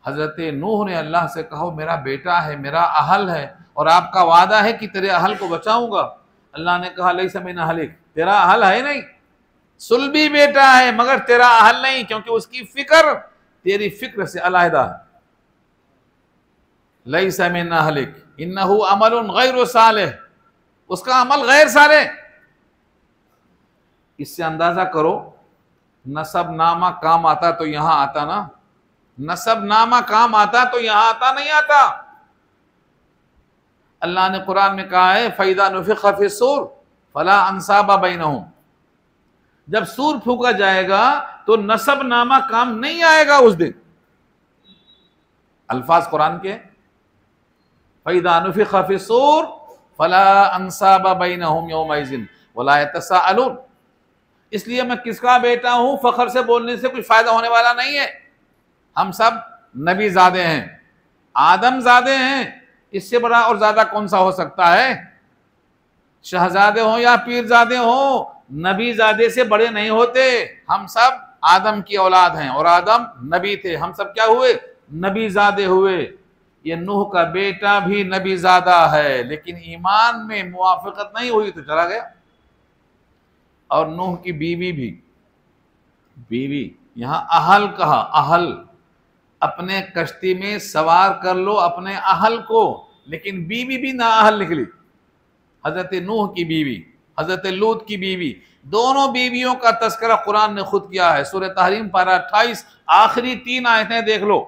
Speaker 1: हजरत नूह ने अल्लाह से कहा, मेरा बेटा है, मेरा अहल है, और आपका वादा है कि तेरे अहल को बचाऊंगा। अल्लाह ने कहा, लैसा मिन अहलिक, तेरा अहल है नहीं, सुलभी बेटा है मगर तेरा अहल नहीं, क्योंकि उसकी फिक्र तेरी फिक्र से अलहदा है। लैसा मिन अहलिक इन्नहु अमलुन गैरु सालिह, उसका अमल गैर सालिह। इससे अंदाजा करो, नसब नामा काम आता तो यहां आता ना, नसब नामा काम आता तो यहां आता नहीं आता। अल्लाह ने कुरान में कहा है, फैदा नुफिख़ फ़िस्सूर फला अंसाबा बैनहुम, जब सूर फूका जाएगा तो नसब नामा काम नहीं आएगा उस दिन। अल्फाज कुरान के, फैदा नुफिख़ फ़िस्सूर फला अंसाबा बैनहुम यौमइज़िन वला यतसाअलून। इसलिए मैं किसका बेटा हूं, फखर से बोलने से कुछ फायदा होने वाला नहीं है। हम सब नबी ज़ादे हैं, आदम ज़ादे हैं, इससे बड़ा और ज़्यादा कौन सा हो सकता है? शहजादे हो या पीरजादे हो, नबी ज़ादे से बड़े नहीं होते। हम सब आदम की औलाद हैं और आदम नबी थे, हम सब क्या हुए? नबी ज़ादे हुए। ये नूह का बेटा भी नबी ज़ादा है, लेकिन ईमान में मुवाफ़क़त नहीं हुई तो चला गया। और नूह की बीवी भी, बीवी यहाँ अहल कहा, अहल, अपने कश्ती में सवार कर लो अपने अहल को, लेकिन बीवी भी ना अहल निकली। हजरत नूह की बीवी, हजरत लूत की बीवी, दोनों बीवियों का तस्करा कुरान ने खुद किया है। सूरह तहरीम पारा 28 आखिरी 3 आयतें देख लो।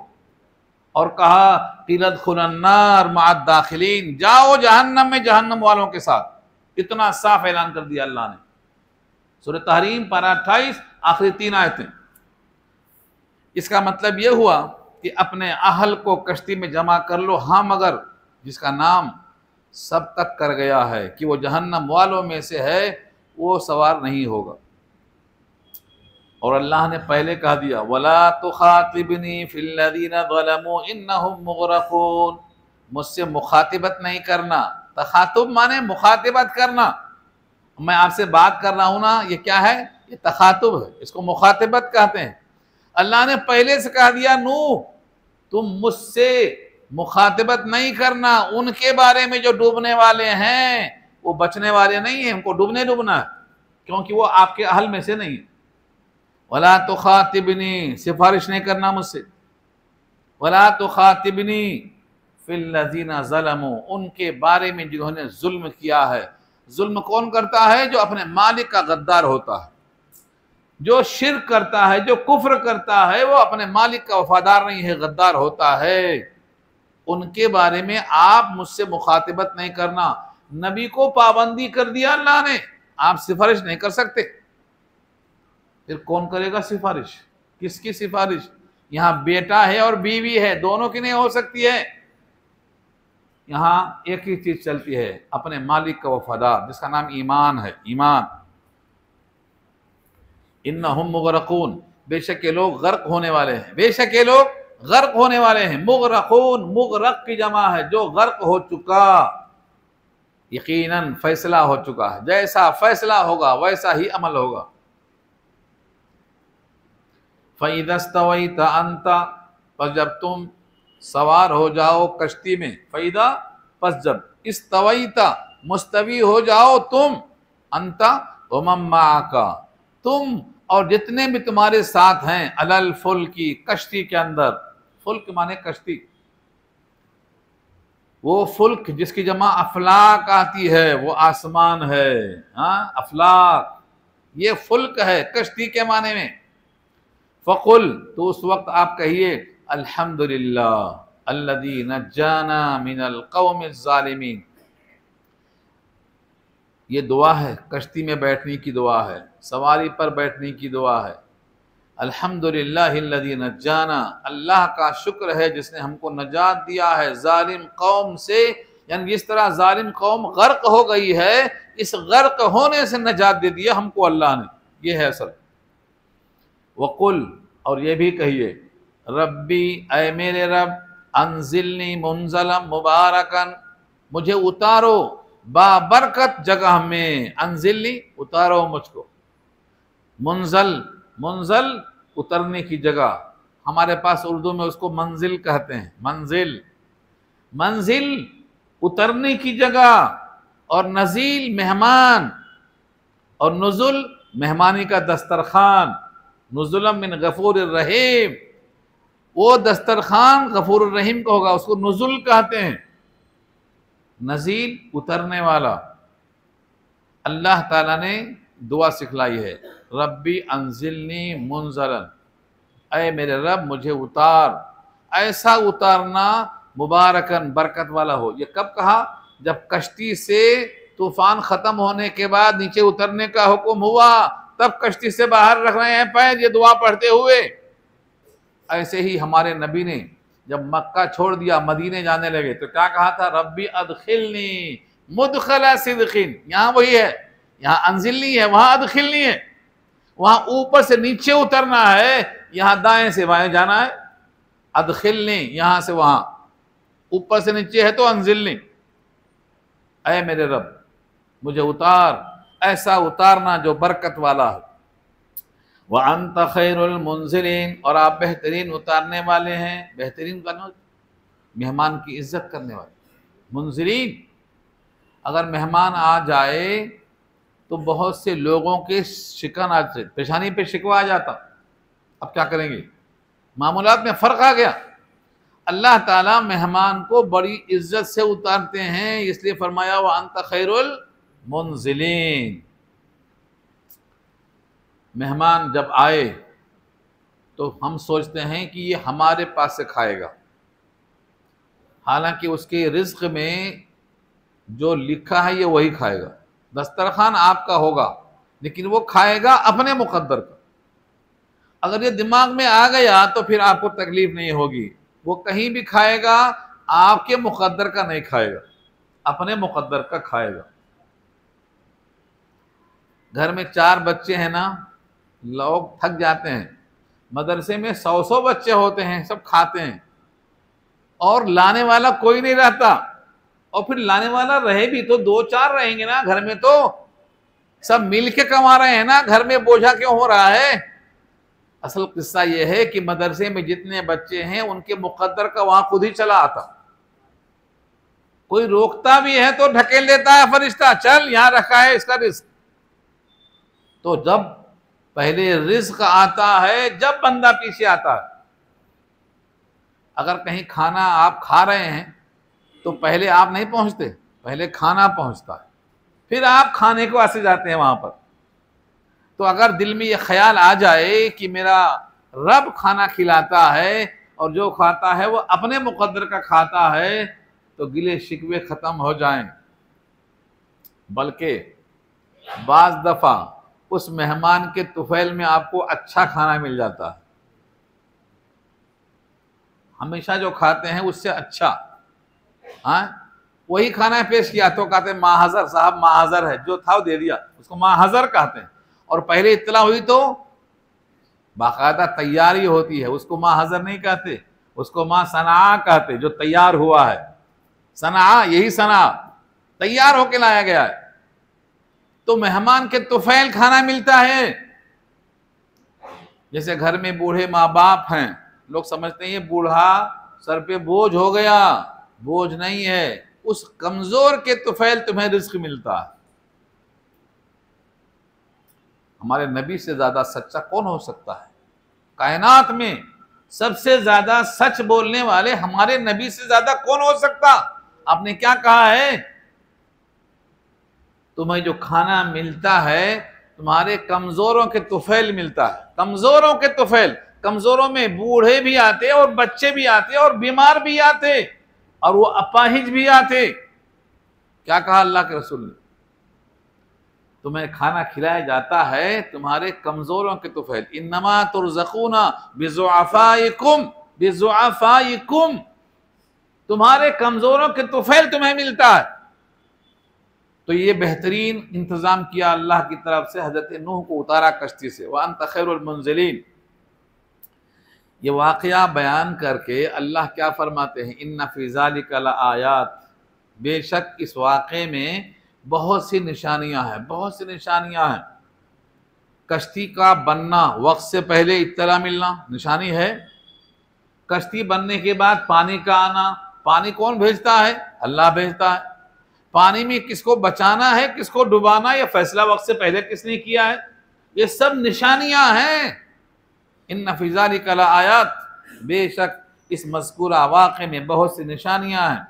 Speaker 1: और कहा क़ील खुलन्नार मअद दाखिलीन, जाओ जहन्नम में जहन्नम वालों के साथ। इतना साफ ऐलान कर दिया अल्लाह ने। सूरह तहरीम पारा 28 आखिरी 3 आयतें। इसका मतलब ये हुआ कि अपने अहल को कश्ती में जमा कर लो, हाँ मगर जिसका नाम सब तक कर गया है कि वो जहन्नम वालों में से है, वो सवार नहीं होगा। और अल्लाह ने पहले कह दिया, वला तुखातिबनी फिल्लज़ीना ज़लमू इन्नहुम मुग़रक़ून, मुझसे मुखातिबत नहीं करना। तखातुब माने मुखातिबत करना, मैं आपसे बात कर रहा हूँ ना, ये क्या है? ये तखातुब है, इसको मुखातिबत कहते हैं। अल्लाह ने पहले से कह दिया, नूह तुम मुझसे मुखातिबत नहीं करना, उनके बारे में जो डूबने वाले हैं, वो बचने वाले नहीं हैं, उनको डूबना है, क्योंकि वो आपके अहल में से नहीं है। वला तुखातिबनी, सिफारिश नहीं करना मुझसे। वला तुखातिबनी फिल्लज़ीना ज़लमू, उनके बारे में जिन्होंने जुल्म किया है। जुल्म कौन करता है? जो अपने मालिक का गद्दार होता है, जो शिर्क करता है, जो कुफ्र करता है, वो अपने मालिक का वफादार नहीं है, गद्दार होता है। उनके बारे में आप मुझसे मुखातिबत नहीं करना। नबी को पाबंदी कर दिया अल्लाह ने, आप सिफारिश नहीं कर सकते। फिर कौन करेगा सिफारिश? किसकी सिफारिश? यहाँ बेटा है और बीवी है, दोनों की नहीं हो सकती है। यहाँ एक ही चीज चलती है, अपने मालिक का वफादार, जिसका नाम ईमान है। ईमान। इन्नहुम मुग़रक़ून, बेशक ये लोग गर्क होने वाले हैं, बेशक ये लोग गर्क होने वाले हैं। मुग़रक़ून, मुग़रक़ की जमा है, जो गर्क हो चुका, यकीनन फैसला हो चुका है, जैसा फैसला होगा वैसा ही अमल होगा। फ़इज़ा इस्तवैत अंता, पर जब तुम सवार हो जाओ कश्ती में, फ़इज़ा पस जब, इस्तवैता मुस्तवी हो जाओ तुम, अंता व मम माअका, तुम और जितने भी तुम्हारे साथ हैं, अलल फुल्की, कश्ती के अंदर। फुल्क माने कश्ती, वो फुल्क जिसकी जमा अफलाक आती है, वो आसमान है। हाँ, अफलाक, ये फुल्क है कश्ती के माने में। फ़कुल, तो उस वक्त आप कहिए, अल्हम्दुलिल्लाह अल्लज़ी नज्जाना मिनल क़ौमिज़ ज़ालिमीन। ये दुआ है, कश्ती में बैठने की दुआ है, सवारी पर बैठने की दुआ है। अल्हम्दुलिल्लाहिल्लज़ी नज्जाना, अल्लाह का शुक्र है जिसने हमको नजात दिया है जालिम कौम से, यानी जिस तरह जालिम कौम गर्क हो गई है, इस गर्क होने से नजात दे दिया हमको अल्लाह ने। ये है असल। वकुल, और ये भी कहिए, रब्बी, ऐ मेरे रब, अंजिलनी मुंजलम मुबारकन, मुझे उतारो बाबरकत जगह में। अंजिलनी, उतारो मुझको। मुंजल, मुंजल उतरने की जगह, हमारे पास उर्दू में उसको मंजिल कहते हैं। मंजिल, मंजिल उतरने की जगह, और नजील मेहमान, और नुजुल मेहमानी का दस्तरखान। नुजुलम मिन गफूर रहीम, वो दस्तरखान गफूर रहीम का होगा, उसको नुजुल कहते हैं। नजील उतरने वाला। अल्लाह ताला ने दुआ सिखलाई है, रब्बी अंजिलनी मुंजलन, ऐ मेरे रब मुझे उतार, ऐसा उतारना मुबारकन, बरकत वाला हो। ये कब कहा? जब कश्ती से तूफान खत्म होने के बाद नीचे उतरने का हुक्म हुआ, तब कश्ती से बाहर रख रहे हैं पैर, ये दुआ पढ़ते हुए। ऐसे ही हमारे नबी ने जब मक्का छोड़ दिया, मदीने जाने लगे, तो क्या कहा था? रब्बी अदखिलनी मुदखला सिद्किन। यहाँ वही है, यहाँ अंजिलनी है, वहां अदखिलनी है। वहां ऊपर से नीचे उतरना है, यहाँ दाएं से बाएं जाना है। अदखिलनी, यहां से वहां, ऊपर से नीचे है तो अंजिलनी। ऐ मेरे रब मुझे उतार, ऐसा उतारना जो बरकत वाला है। व अंत खैरुल मुंजिलीन, और आप बेहतरीन उतारने वाले हैं। बेहतरीन का मेहमान की इज्जत करने वाले। मुंजिलीन, अगर मेहमान आ जाए तो बहुत से लोगों के शिकन आ जाते, पेशानी पे शिकवा आ जाता। अब क्या करेंगे? मामूलात में फ़र्क आ गया। अल्लाह ताला मेहमान को बड़ी इज्जत से उतारते हैं, इसलिए फरमाया व अंत खैरुल मुंजिलीन। मेहमान जब आए तो हम सोचते हैं कि ये हमारे पास से खाएगा, हालांकि उसके रिज्क में जो लिखा है ये वही खाएगा। दस्तरखान आपका होगा, लेकिन वो खाएगा अपने मुकद्दर का। अगर ये दिमाग में आ गया तो फिर आपको तकलीफ नहीं होगी। वो कहीं भी खाएगा, आपके मुकद्दर का नहीं खाएगा, अपने मुकद्दर का खाएगा। घर में 4 बच्चे हैं ना, लोग थक जाते हैं। मदरसे में 100 बच्चे होते हैं, सब खाते हैं और लाने वाला कोई नहीं रहता। और फिर लाने वाला रहे भी तो 2-4 रहेंगे ना घर में, तो सब मिल के कमा रहे हैं ना, घर में बोझा क्यों हो रहा है? असल किस्सा यह है कि मदरसे में जितने बच्चे हैं उनके मुकद्दर का वहां खुद ही चला आता। कोई रोकता भी है तो ढकेल देता है फरिश्ता, चल यहां रखा है इसका रिस्क। तो जब पहले रिस्क आता है, जब बंदा पीछे आता है। अगर कहीं खाना आप खा रहे हैं तो पहले आप नहीं पहुंचते, पहले खाना पहुंचता है, फिर आप खाने को वास्ते जाते हैं वहां पर। तो अगर दिल में ये ख्याल आ जाए कि मेरा रब खाना खिलाता है और जो खाता है वो अपने मुकद्दर का खाता है, तो गिले शिकवे खत्म हो जाएं। बल्कि बाज दफा उस मेहमान के तुफैल में आपको अच्छा खाना मिल जाता है। हमेशा जो खाते हैं उससे अच्छा, हाँ वही खाना पेश किया तो कहते हैं माहज़र साहब, माहज़र है, जो था वो दे दिया, उसको माहज़र कहते हैं। और पहले इत्तला हुई तो बाकायदा तैयारी होती है, उसको माहज़र नहीं कहते, उसको माँ सना कहते, जो तैयार हुआ है। सना, यही सना, तैयार होके लाया गया है। तो मेहमान के तुफैल खाना मिलता है। जैसे घर में बूढ़े माँ बाप हैं, लोग समझते हैं ये बूढ़ा सर पे बोझ हो गया, बोझ नहीं है, उस कमजोर के तुफैल तुम्हें रिस्क मिलता है। हमारे नबी से ज्यादा सच्चा कौन हो सकता है? कायनात में सबसे ज्यादा सच बोलने वाले हमारे नबी से ज्यादा कौन हो सकता? आपने क्या कहा है? तुम्हें जो खाना मिलता है तुम्हारे कमजोरों के तुफैल मिलता है। कमजोरों के तुफैल, कमजोरों में बूढ़े भी आते और बच्चे भी आते और बीमार भी आते और वो अपाहिज भी आते। क्या कहा अल्लाह के रसूल ने? तुम्हें खाना खिलाया जाता है तुम्हारे कमजोरों के तुफैल। इन्नमा तुरज़क़ूना बिज़ुअफ़ाइकुम, बिज़ुअफ़ाइकुम, तुम्हारे कमजोरों के तुफैल तुम्हें मिलता है। तो ये बेहतरीन इंतजाम किया अल्लाह की तरफ से। हजरत नूह को उतारा कश्ती से, व अंत खैरुल मुंज़िलीन। ये वाक़या बयान करके अल्लाह क्या फरमाते हैं? इन्ना फ़ी ज़ालिका लआयात, बेशक इस वाक़े में बहुत सी निशानियां हैं, बहुत सी निशानियां हैं। कश्ती का बनना, वक्त से पहले इत्तला मिलना निशानी है। कश्ती बनने के बाद पानी का आना, पानी कौन भेजता है? अल्लाह भेजता है। पानी में किसको बचाना है, किसको डुबाना, यह फैसला वक्त से पहले किसने किया है? ये सब निशानियां हैं। इन्ना फ़ी ज़ालिका लआयात, बेशक इस मज़कूरा वाक़े में बहुत सी निशानियां हैं।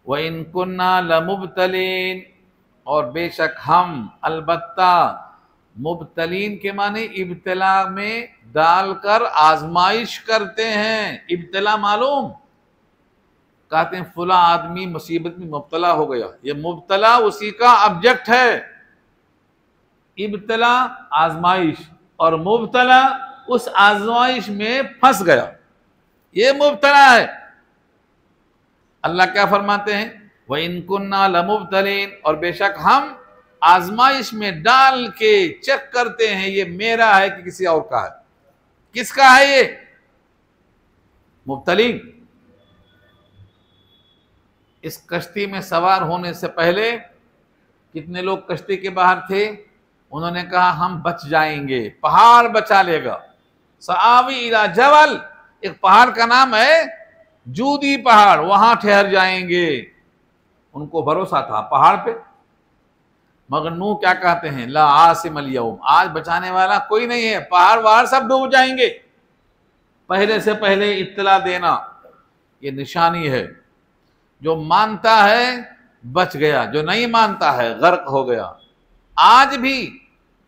Speaker 1: व इन कुन्ना लमुब्तलीन, और बेशक हम अलबत्ता, मुब्तलीन के माने इब्तिला में डालकर आजमाइश करते हैं। इब्तिला मालूम, कहते हैं फुला आदमी मुसीबत में मुब्तला हो गया, ये मुब्तला उसी का ऑब्जेक्ट है। इब्तिला आजमाइश, और मुब्तला उस आजमाइश में फंस गया, ये मुब्तला है। अल्लाह क्या फरमाते हैं? व इन कुन्ना लमुब्तलीन, और बेशक हम आजमाइश में डाल के चेक करते हैं ये मेरा है कि किसी और का है। किसका है ये? मुब्तलीन। इस कश्ती में सवार होने से पहले कितने लोग कश्ती के बाहर थे? उन्होंने कहा हम बच जाएंगे, पहाड़ बचा लेगा। सआवी इला जबल, एक पहाड़ का नाम है जूदी पहाड़, वहां ठहर जाएंगे। उनको भरोसा था पहाड़ पे। मगर नूह क्या कहते हैं? ला आसिम अल यौम, आज बचाने वाला कोई नहीं है, पहाड़ वहाड़ सब डूब जाएंगे। पहले से पहले इत्तला देना ये निशानी है। जो मानता है बच गया, जो नहीं मानता है गर्क हो गया। आज भी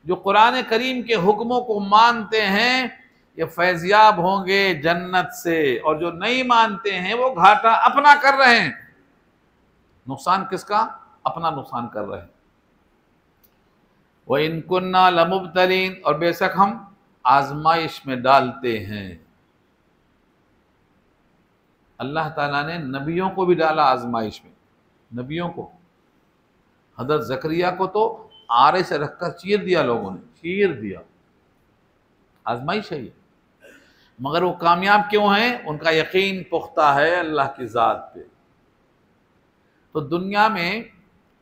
Speaker 1: जो कुरान करीम के हुक्मों को मानते हैं ये फैज़याब होंगे जन्नत से, और जो नहीं मानते हैं वो घाटा अपना कर रहे हैं। नुकसान किसका? अपना नुकसान कर रहे हैं। व इन कुन्ना लमुब्तलीन, और बेशक हम आजमाइश में डालते हैं। अल्लाह ताला ने नबियों को भी डाला आजमाइश में। नबियों को, हज़रत ज़करिया को तो आरे से रखकर चीर दिया लोगों ने, चीर दिया। आजमाइश है ये, मगर वो कामयाब क्यों हैं? उनका यकीन पुख्ता है अल्लाह की ज़ात पे। तो दुनिया में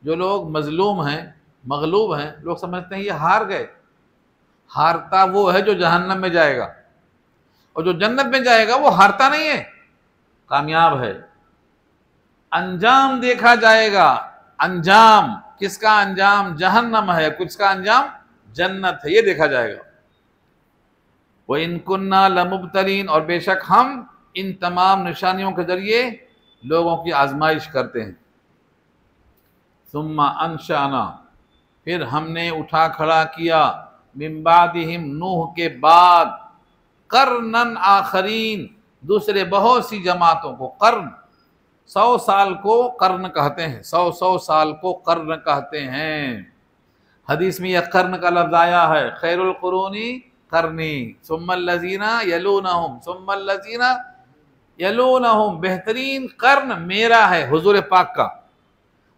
Speaker 1: जो लोग मजलूम हैं, मगलूब हैं, लोग समझते हैं ये हार गए। हारता वो है जो जहन्नम में जाएगा, और जो जन्नत में जाएगा वो हारता नहीं है, कामयाब है। अंजाम देखा जाएगा। अंजाम किसका? अंजाम जहन्नम है, किसका अंजाम? जन्नत है, ये देखा जाएगा। वो इन कुन्ना लमुब्तलीन, और बेशक हम इन तमाम निशानियों के जरिए लोगों की आजमाइश करते हैं। सुम्मा अंशाना, फिर हमने उठा खड़ा किया, मिन बादिहिम, नूह के बाद, कर्नन आखरीन, दूसरे बहुत सी जमातों को। कर्न 100 साल को कर्न कहते हैं, 100 साल को कर्न कहते हैं। हदीस में यह कर्न का लफ्ज़ आया है, खैरुल कुरूनी कर्नी सुम्मल लज़ीना यलूनहुम सुम्मल लज़ीना यलूनहुम, बेहतरीन कर्न मेरा है, हुजूर पाक का।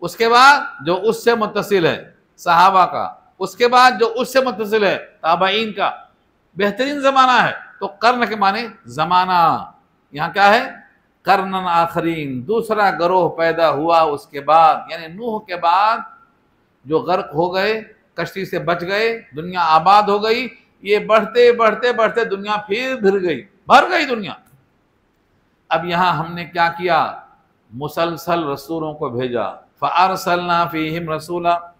Speaker 1: उसके बाद जो उससे मुत्तसिल है सहाबा का, उसके बाद जो उससे मुत्तसिल है ताबईन का, बेहतरीन ज़माना है। तो कर्न के माने ज़माना, यहाँ क्या है? कर्नन आखरीन, दूसरा गरोह पैदा हुआ उसके बाद, यानी नूह के बाद जो गर्क हो गए, कश्ती से बच गए, दुनिया आबाद हो गई। ये बढ़ते बढ़ते बढ़ते दुनिया फिर भर गई दुनिया। अब यहाँ हमने क्या किया? मुसलसल रसूलों को भेजा। फ़अरसलना फ़ीहिम रसूला,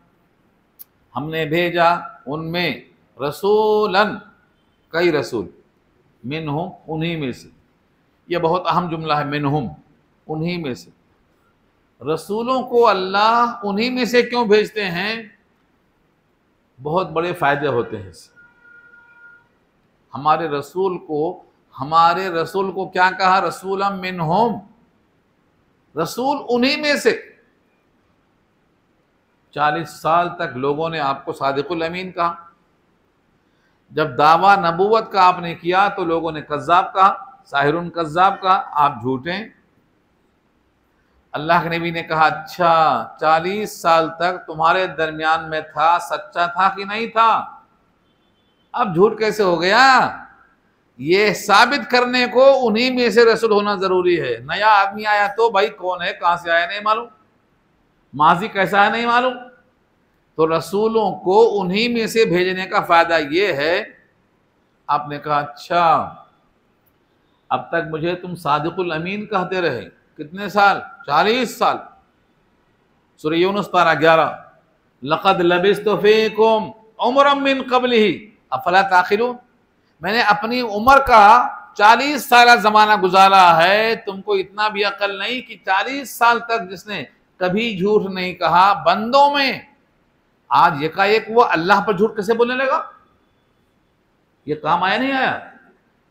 Speaker 1: हमने भेजा उनमें रसूलन, कई रसूल, मिनहुम, उन्हीं में से। यह बहुत अहम जुमला है, मिनहुम, उन्हीं में से। रसूलों को अल्लाह उन्हीं में से क्यों भेजते हैं? बहुत बड़े फायदे होते हैं इससे। हमारे रसूल को क्या कहा? रसूलम मिनहुम, रसूल उन्हीं में से। 40 साल तक लोगों ने आपको सादिकुल अमीन कहा। जब दावा नबूवत का आपने किया तो लोगों ने कज़्ज़ाब कहा, साहिरुन कज़्ज़ाब कहा, आप झूठे। अल्लाह के नबी ने कहा, अच्छा 40 साल तक तुम्हारे दरमियान में था, सच्चा था कि नहीं था? अब झूठ कैसे हो गया? ये साबित करने को उन्हीं में से रसूल होना जरूरी है। नया आदमी आया तो भाई कौन है, कहां से आया नहीं मालूम, माजी कैसा है नहीं मालूम। तो रसूलों को उन्हीं में से भेजने का फायदा ये है। आपने कहा अच्छा अब तक मुझे तुम सादिकुल अमीन कहते रहे, कितने साल? 40 साल। सूरह यूनुस पारा 11, लक़द लबिस्तु फ़ीकुम उमरम मिन क़ब्लिही अफ़ला ताक़िलून, मैंने अपनी उम्र का 40 साल ज़माना गुजारा है, तुमको इतना भी अकल नहीं कि 40 साल तक जिसने कभी झूठ नहीं कहा बंदों में, आज एकाएक वो अल्लाह पर झूठ कैसे बोलने लगा? ये काम आया नहीं आया?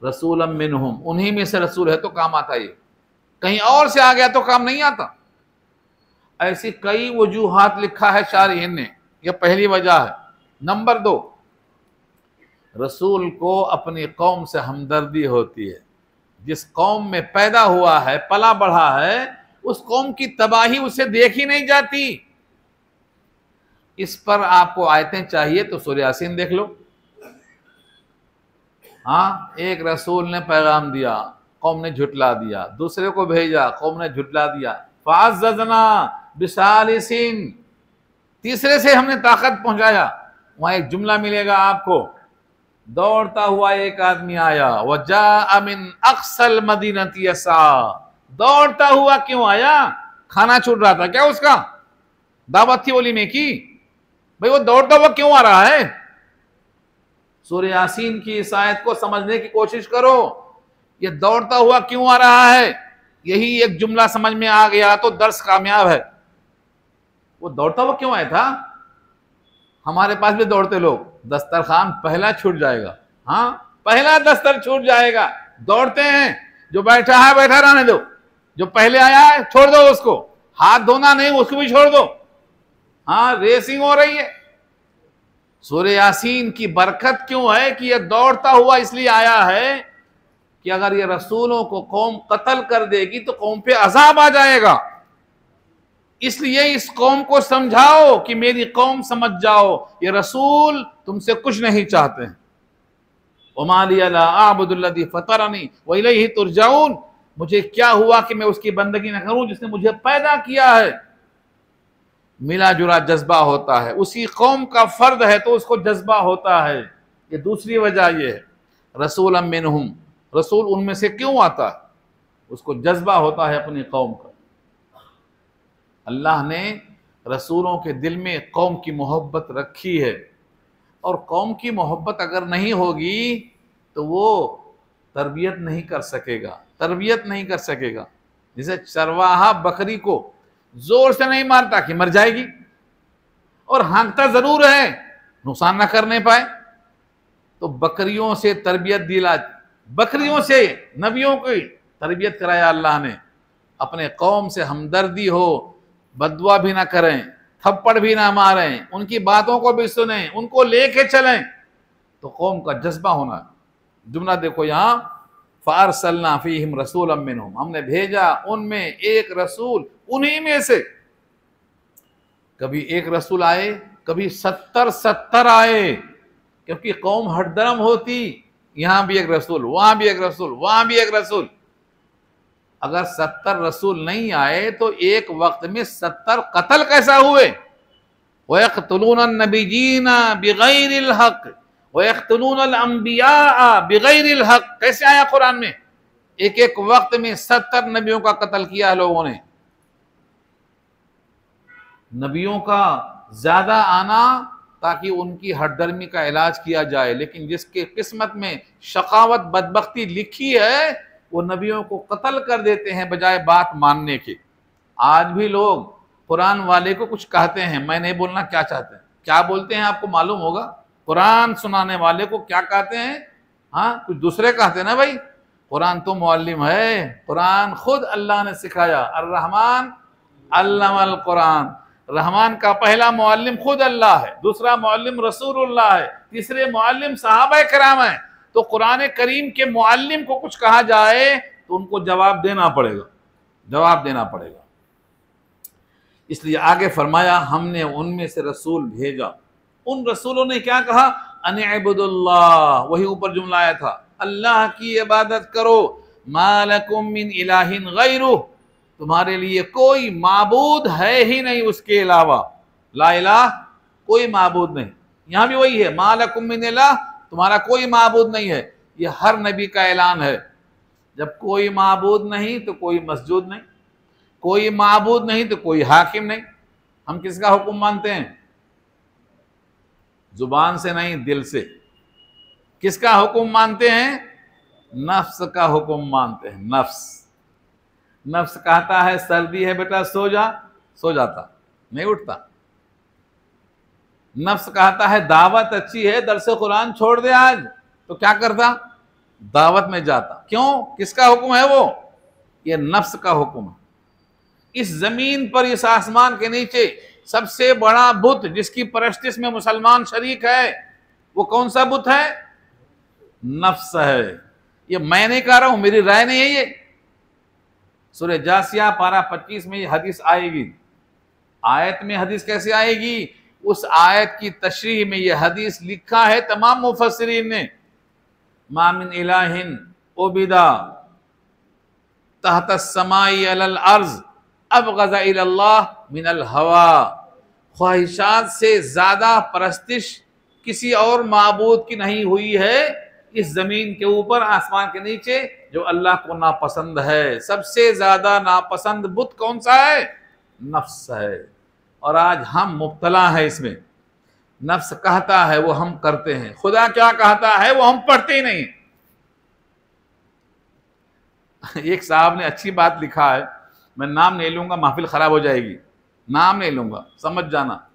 Speaker 1: रसूलम मिनहुम, उन्हीं में से रसूल है तो काम आता है। कहीं और से आ गया तो काम नहीं आता। ऐसी कई वजूहात लिखा है शारिहीन ने, यह पहली वजह है। नंबर 2, रसूल को अपनी कौम से हमदर्दी होती है। जिस कौम में पैदा हुआ है, पला बढ़ा है, उस कौम की तबाही उसे देखी नहीं जाती। इस पर आपको आयतें चाहिए तो सूरह यासीन देख लो। हाँ, एक रसूल ने पैगाम दिया, कौम ने झुटला दिया, दूसरे को भेजा, कौम ने झुटला दिया। फ़अज़्ज़ज़ना बिसालिसिन, तीसरे से हमने ताकत पहुंचाया। वहां एक जुमला मिलेगा आपको, दौड़ता हुआ एक आदमी आया, वजाअ मिन अक़सल मदीनति यसा, दौड़ता हुआ क्यों आया? खाना छूट रहा था क्या उसका? दावत थी वलीमे की, भाई वो दौड़ता हुआ क्यों आ रहा है? सूरह यासीन की इस आयत को समझने की कोशिश करो, ये दौड़ता हुआ क्यों आ रहा है? यही एक जुमला समझ में आ गया तो दर्स कामयाब है। वो दौड़ता हुआ क्यों आया था? हमारे पास भी दौड़ते लोग, दस्तरखान पहला छूट जाएगा। हाँ, पहला दस्तर छूट जाएगा, दौड़ते हैं। जो बैठा है बैठा रहने दो, जो पहले आया है छोड़ दो उसको, हाथ धोना नहीं उसको भी छोड़ दो। हाँ, रेसिंग हो रही है। सूरह यासीन की बरकत क्यों है कि यह दौड़ता हुआ इसलिए आया है कि अगर ये रसूलों को कौम कत्ल कर देगी तो कौम पे अजाब आ जाएगा। इसलिए इस कौम को समझाओ कि मेरी कौम समझ जाओ, ये रसूल तुमसे कुछ नहीं चाहते हैं। वमा लिया ला अअबुदुल्लज़ी फ़तरनी व इलैहि तुरजऊन, मुझे क्या हुआ कि मैं उसकी बंदगी न करूं जिसने मुझे पैदा किया है। मिला जुला जज्बा होता है, उसी कौम का फर्द है तो उसको जज्बा होता है। ये दूसरी वजह ये है, रसूलन मिनहुम, रसूल उनमें से क्यों आता है, उसको जज्बा होता है अपनी कौम का। अल्लाह ने रसूलों के दिल में कौम की मोहब्बत रखी है, और कौम की मोहब्बत अगर नहीं होगी तो वो तरबियत नहीं कर सकेगा, तरबियत नहीं कर सकेगा। जैसे चरवाहा बकरी को जोर से नहीं मारता कि मर जाएगी, और हाँकता जरूर है नुकसान ना करने पाए। तो बकरियों से तरबियत दिला, बकरियों से नबियों की तरबियत कराया अल्लाह ने। अपने कौम से हमदर्दी हो, बदुआ भी ना करें, थप्पड़ भी ना मारें, उनकी बातों को भी सुने, उनको लेके चलें, तो कौम का जज्बा होना। जुमला देखो यहाँ, फ़अरसलना फ़ीहिम रसूलन मिनहुम, हमने भेजा उनमें एक रसूल उन्हीं में से। कभी एक रसूल आए, कभी 70 आए, क्योंकि कौम हटदरम होती। यहाँ भी एक रसूल, वहां भी एक रसूल, वहां भी एक रसूल। अगर 70 रसूल नहीं आए तो एक वक्त में 70 कत्ल कैसा हुए। वयक़्तुलून नबिय्यीना बिग़ैरिल हक़ वयक़्तुलून अंबिया बिग़ैरिल हक़, कैसे आया कुरान में। एक एक वक्त में 70 नबियों का कत्ल किया लोगों ने। नबियों का ज्यादा आना ताकि उनकी हठधर्मी का इलाज किया जाए, लेकिन जिसके किस्मत में शकावत बदबख्ती लिखी है वो नबियों को कत्ल कर देते हैं बजाय बात मानने के। आज भी लोग कुरान वाले को कुछ कहते हैं, मैं नहीं बोलना क्या चाहते हैं, क्या बोलते हैं आपको मालूम होगा। कुरान सुनाने वाले को क्या कहते हैं, हाँ कुछ दूसरे कहते हैं ना भाई। कुरान तो मुअल्लिम है, कुरान खुद अल्लाह ने सिखाया। अर्रहमान अल्लमल कुरान, रहमान का पहला मुअल्लिम खुद अल्लाह है, दूसरा मुअल्लिम रसूलुल्लाह है, तीसरे मुअल्लिम सहाबा किराम है। तो कुरान करीम के मुअल्लिम को कुछ कहा जाए तो उनको जवाब देना पड़ेगा, जवाब देना पड़ेगा। इसलिए आगे फरमाया हमने उनमें से रसूल भेजा। उन रसूलों ने क्या कहा, अनिअबुदुल्लाह, वही ऊपर जुमला आया था, अल्लाह की इबादत करो। मा लकुम मिन इलाहिन गैरुह, तुम्हारे लिए कोई माबूद है ही नहीं उसके अलावा। ला इलाह, कोई माबूद नहीं। यहां भी वही है, मा लकुम मिन इलाह, तुम्हारा कोई माबूद नहीं है। ये हर नबी का ऐलान है। जब कोई माबूद नहीं तो कोई मस्जूद नहीं, कोई माबूद नहीं तो कोई हाकिम नहीं। हम किसका हुक्म मानते हैं, जुबान से नहीं दिल से। किसका हुक्म मानते हैं, नफ्स का हुक्म मानते हैं। नफ्स कहता है सर्दी है बेटा सो जा, सो जाता, नहीं उठता। नफ्स कहता है दावत अच्छी है दरसे कुरान छोड़ दे आज, तो क्या करता, दावत में जाता। क्यों, किसका हुक्म है वो, ये नफ्स का हुक्म है। इस जमीन पर, इस आसमान के नीचे सबसे बड़ा बुत जिसकी परस्तिश में मुसलमान शरीक है, वो कौन सा बुत है, नफ्स है। ये मैं नहीं कह रहा हूं, मेरी राय नहीं है ये। सूरह जासिया पारा 25 में ये हदीस आएगी। आयत में हदीस कैसे आएगी, उस आयत की तशरीह में ये हदीस लिखा है तमाम मुफस्सिरीन ने। मा मिन इलाहिन उबिदा तहत समाई अलल अर्ज अबग़ज़ इलल्लाह मिनल हवा, ख्वाहिशात से ज्यादा परस्तिश किसी और माबूद की नहीं हुई है इस जमीन के ऊपर, आसमान के नीचे, जो अल्लाह को नापसंद है। सबसे ज्यादा नापसंद बुत कौन सा है, नफ्स है। और आज हम मुब्तला है इसमें। नफ्स कहता है वो हम करते हैं, खुदा क्या कहता है वो हम पढ़ते ही नहीं। एक साहब ने अच्छी बात लिखा है, मैं नाम नहीं लूंगा, महफिल खराब हो जाएगी, नाम नहीं लूंगा, समझ जाना।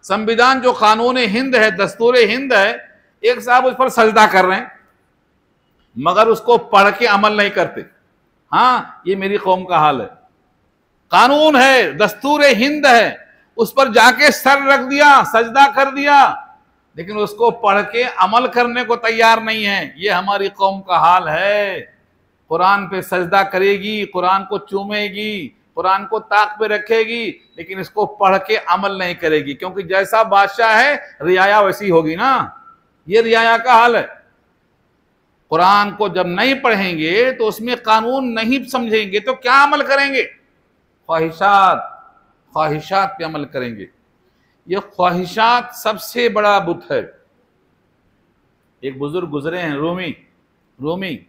Speaker 1: संविधान जो कानून हिंद है, दस्तूर हिंद है, एक साहब उस पर सजदा कर रहे हैं मगर उसको पढ़ के अमल नहीं करते। हाँ, ये मेरी कौम का हाल है। कानून है, दस्तूर हिंद है, उस पर जाके सर रख दिया, सजदा कर दिया, लेकिन उसको पढ़ के अमल करने को तैयार नहीं है। ये हमारी कौम का हाल है। कुरान पे सजदा करेगी, कुरान को चूमेगी, कुरान को ताक पे रखेगी, लेकिन इसको पढ़ के अमल नहीं करेगी, क्योंकि जैसा बादशाह है रियाया वैसी होगी ना। ये रियाया का हाल है। कुरान को जब नहीं पढ़ेंगे तो उसमें कानून नहीं समझेंगे तो क्या अमल करेंगे? ख्वाहिशात पे अमल करेंगे। ये ख्वाहिशात सबसे बड़ा बुत है। एक बुजुर्ग गुजरे हैं, रूमी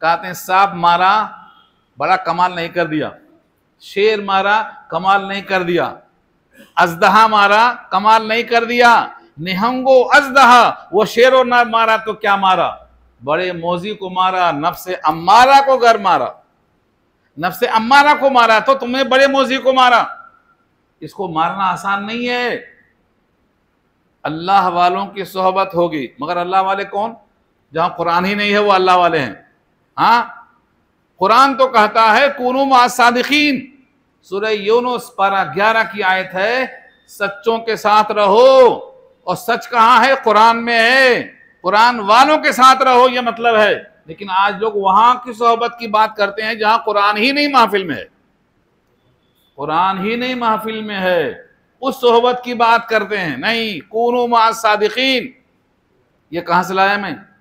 Speaker 1: कहते हैं सांप मारा, बड़ा कमाल नहीं कर दिया, शेर मारा, कमाल नहीं कर दिया, अजदहा मारा, कमाल नहीं कर दिया, निहंगो अजदहा, वो शेरों ना मारा तो क्या मारा? बड़े मौजी को मारा, नफ्से अम्मारा को घर मारा। नफ्से अम्मारा को मारा तो तुमने बड़े मौजी को मारा। इसको मारना आसान नहीं है। अल्लाह वालों की सोहबत होगी, मगर अल्लाह वाले कौन? जहां कुरान ही नहीं है वो अल्लाह वाले हैं। हाँ, कुरान तो कहता है कुनू मा सादिकीन। सूरह यूनुस पारा 11 की आयत है, सच्चों के साथ रहो। और सच कहाँ है? कुरान में है। कुरान वालों के साथ रहो, यह मतलब है। लेकिन आज लोग वहां की सोहबत की बात करते हैं जहां कुरान ही नहीं महफिल में है। कुरान ही नहीं महफिल में है, उस सोहबत की बात करते हैं। नहीं, कूनू मा सादिकीन, ये कहां से लाया मैं?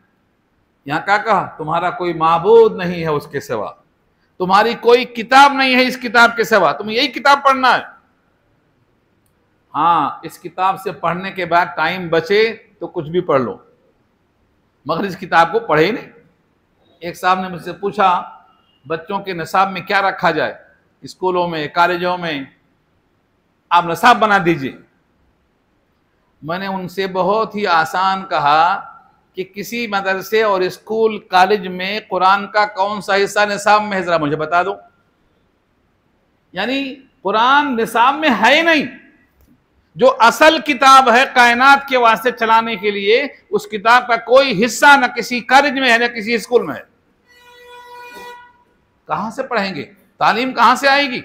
Speaker 1: यहां क्या कहा? तुम्हारा कोई माबूद नहीं है उसके सिवा, तुम्हारी कोई किताब नहीं है इस किताब के सिवा, तुम्हें यही किताब पढ़ना है। हाँ, इस किताब से पढ़ने के बाद टाइम बचे तो कुछ भी पढ़ लो, मगर इस किताब को पढ़े ही नहीं। एक साहब ने मुझसे पूछा बच्चों के निसाब में क्या रखा जाए, स्कूलों में, कॉलेजों में, आप निसाब बना दीजिए। मैंने उनसे बहुत ही आसान कहा कि किसी मदरसे और स्कूल कॉलेज में कुरान का कौन सा हिस्सा निसाब में है, जरा मुझे बता दो। यानी कुरान निसाब में है ही नहीं। जो असल किताब है कायनात के वास्ते चलाने के लिए, उस किताब का कोई हिस्सा न किसी कॉलेज में है न किसी स्कूल में है। कहां से पढ़ेंगे? तालीम कहां से आएगी?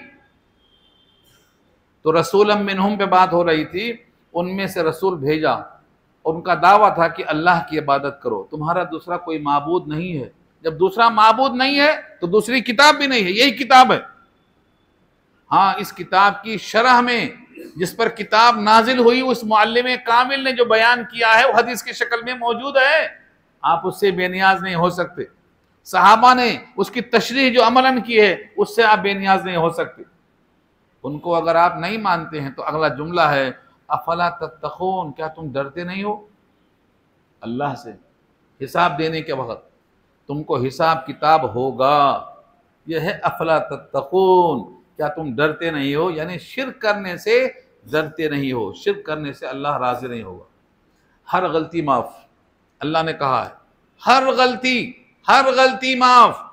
Speaker 1: तो रसूलम मिनहुम पे बात हो रही थी, उनमें से रसूल भेजा, उनका दावा था कि अल्लाह की इबादत करो, तुम्हारा दूसरा कोई माबूद नहीं है। जब दूसरा माबूद नहीं है तो दूसरी किताब भी नहीं है, यही किताब है। हाँ, इस किताब की शरह में जिस पर किताब नाजिल हुई, उस मुअल्लिम कामिल ने जो बयान किया है वो हदीस की शक्ल में मौजूद है। आप उससे बेनियाज नहीं हो सकते। सहाबा ने उसकी तशरीह जो अमलन की है, उससे आप बेनियाज नहीं हो सकते। उनको अगर आप नहीं मानते हैं तो अगला जुमला है अफला तत्तखून, क्या तुम डरते नहीं हो अल्लाह से? हिसाब देने के वक्त तुमको हिसाब किताब होगा। यह है अफला तत्तखून, क्या तुम डरते नहीं हो? यानी शिर्क करने से डरते नहीं हो। शिर्क करने से अल्लाह राज़ी नहीं होगा। हर गलती माफ, अल्लाह ने कहा है, हर गलती माफ,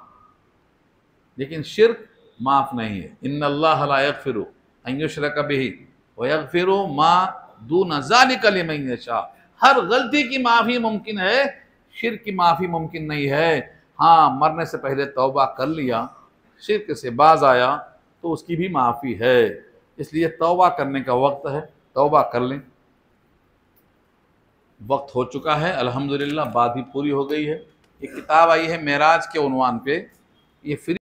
Speaker 1: लेकिन शिर्क माफ नहीं है। इन्नल्लाह ला यग़फ़िरु अन युश्रक बिही व यग़फ़िरु मा दून ज़ालिका लिमन यशा। हर गलती की माफ़ी मुमकिन है, शिर्क की माफ़ी मुमकिन नहीं है। हाँ, मरने से पहले तौबा कर लिया, शिर्क से बाज आया तो उसकी भी माफ़ी है। इसलिए तौबा करने का वक्त है, तौबा कर लें। वक्त हो चुका है, अल्हम्दुलिल्लाह बात भी पूरी हो गई है। एक किताब आई है मेराज के उन्वान पे, ये फ्री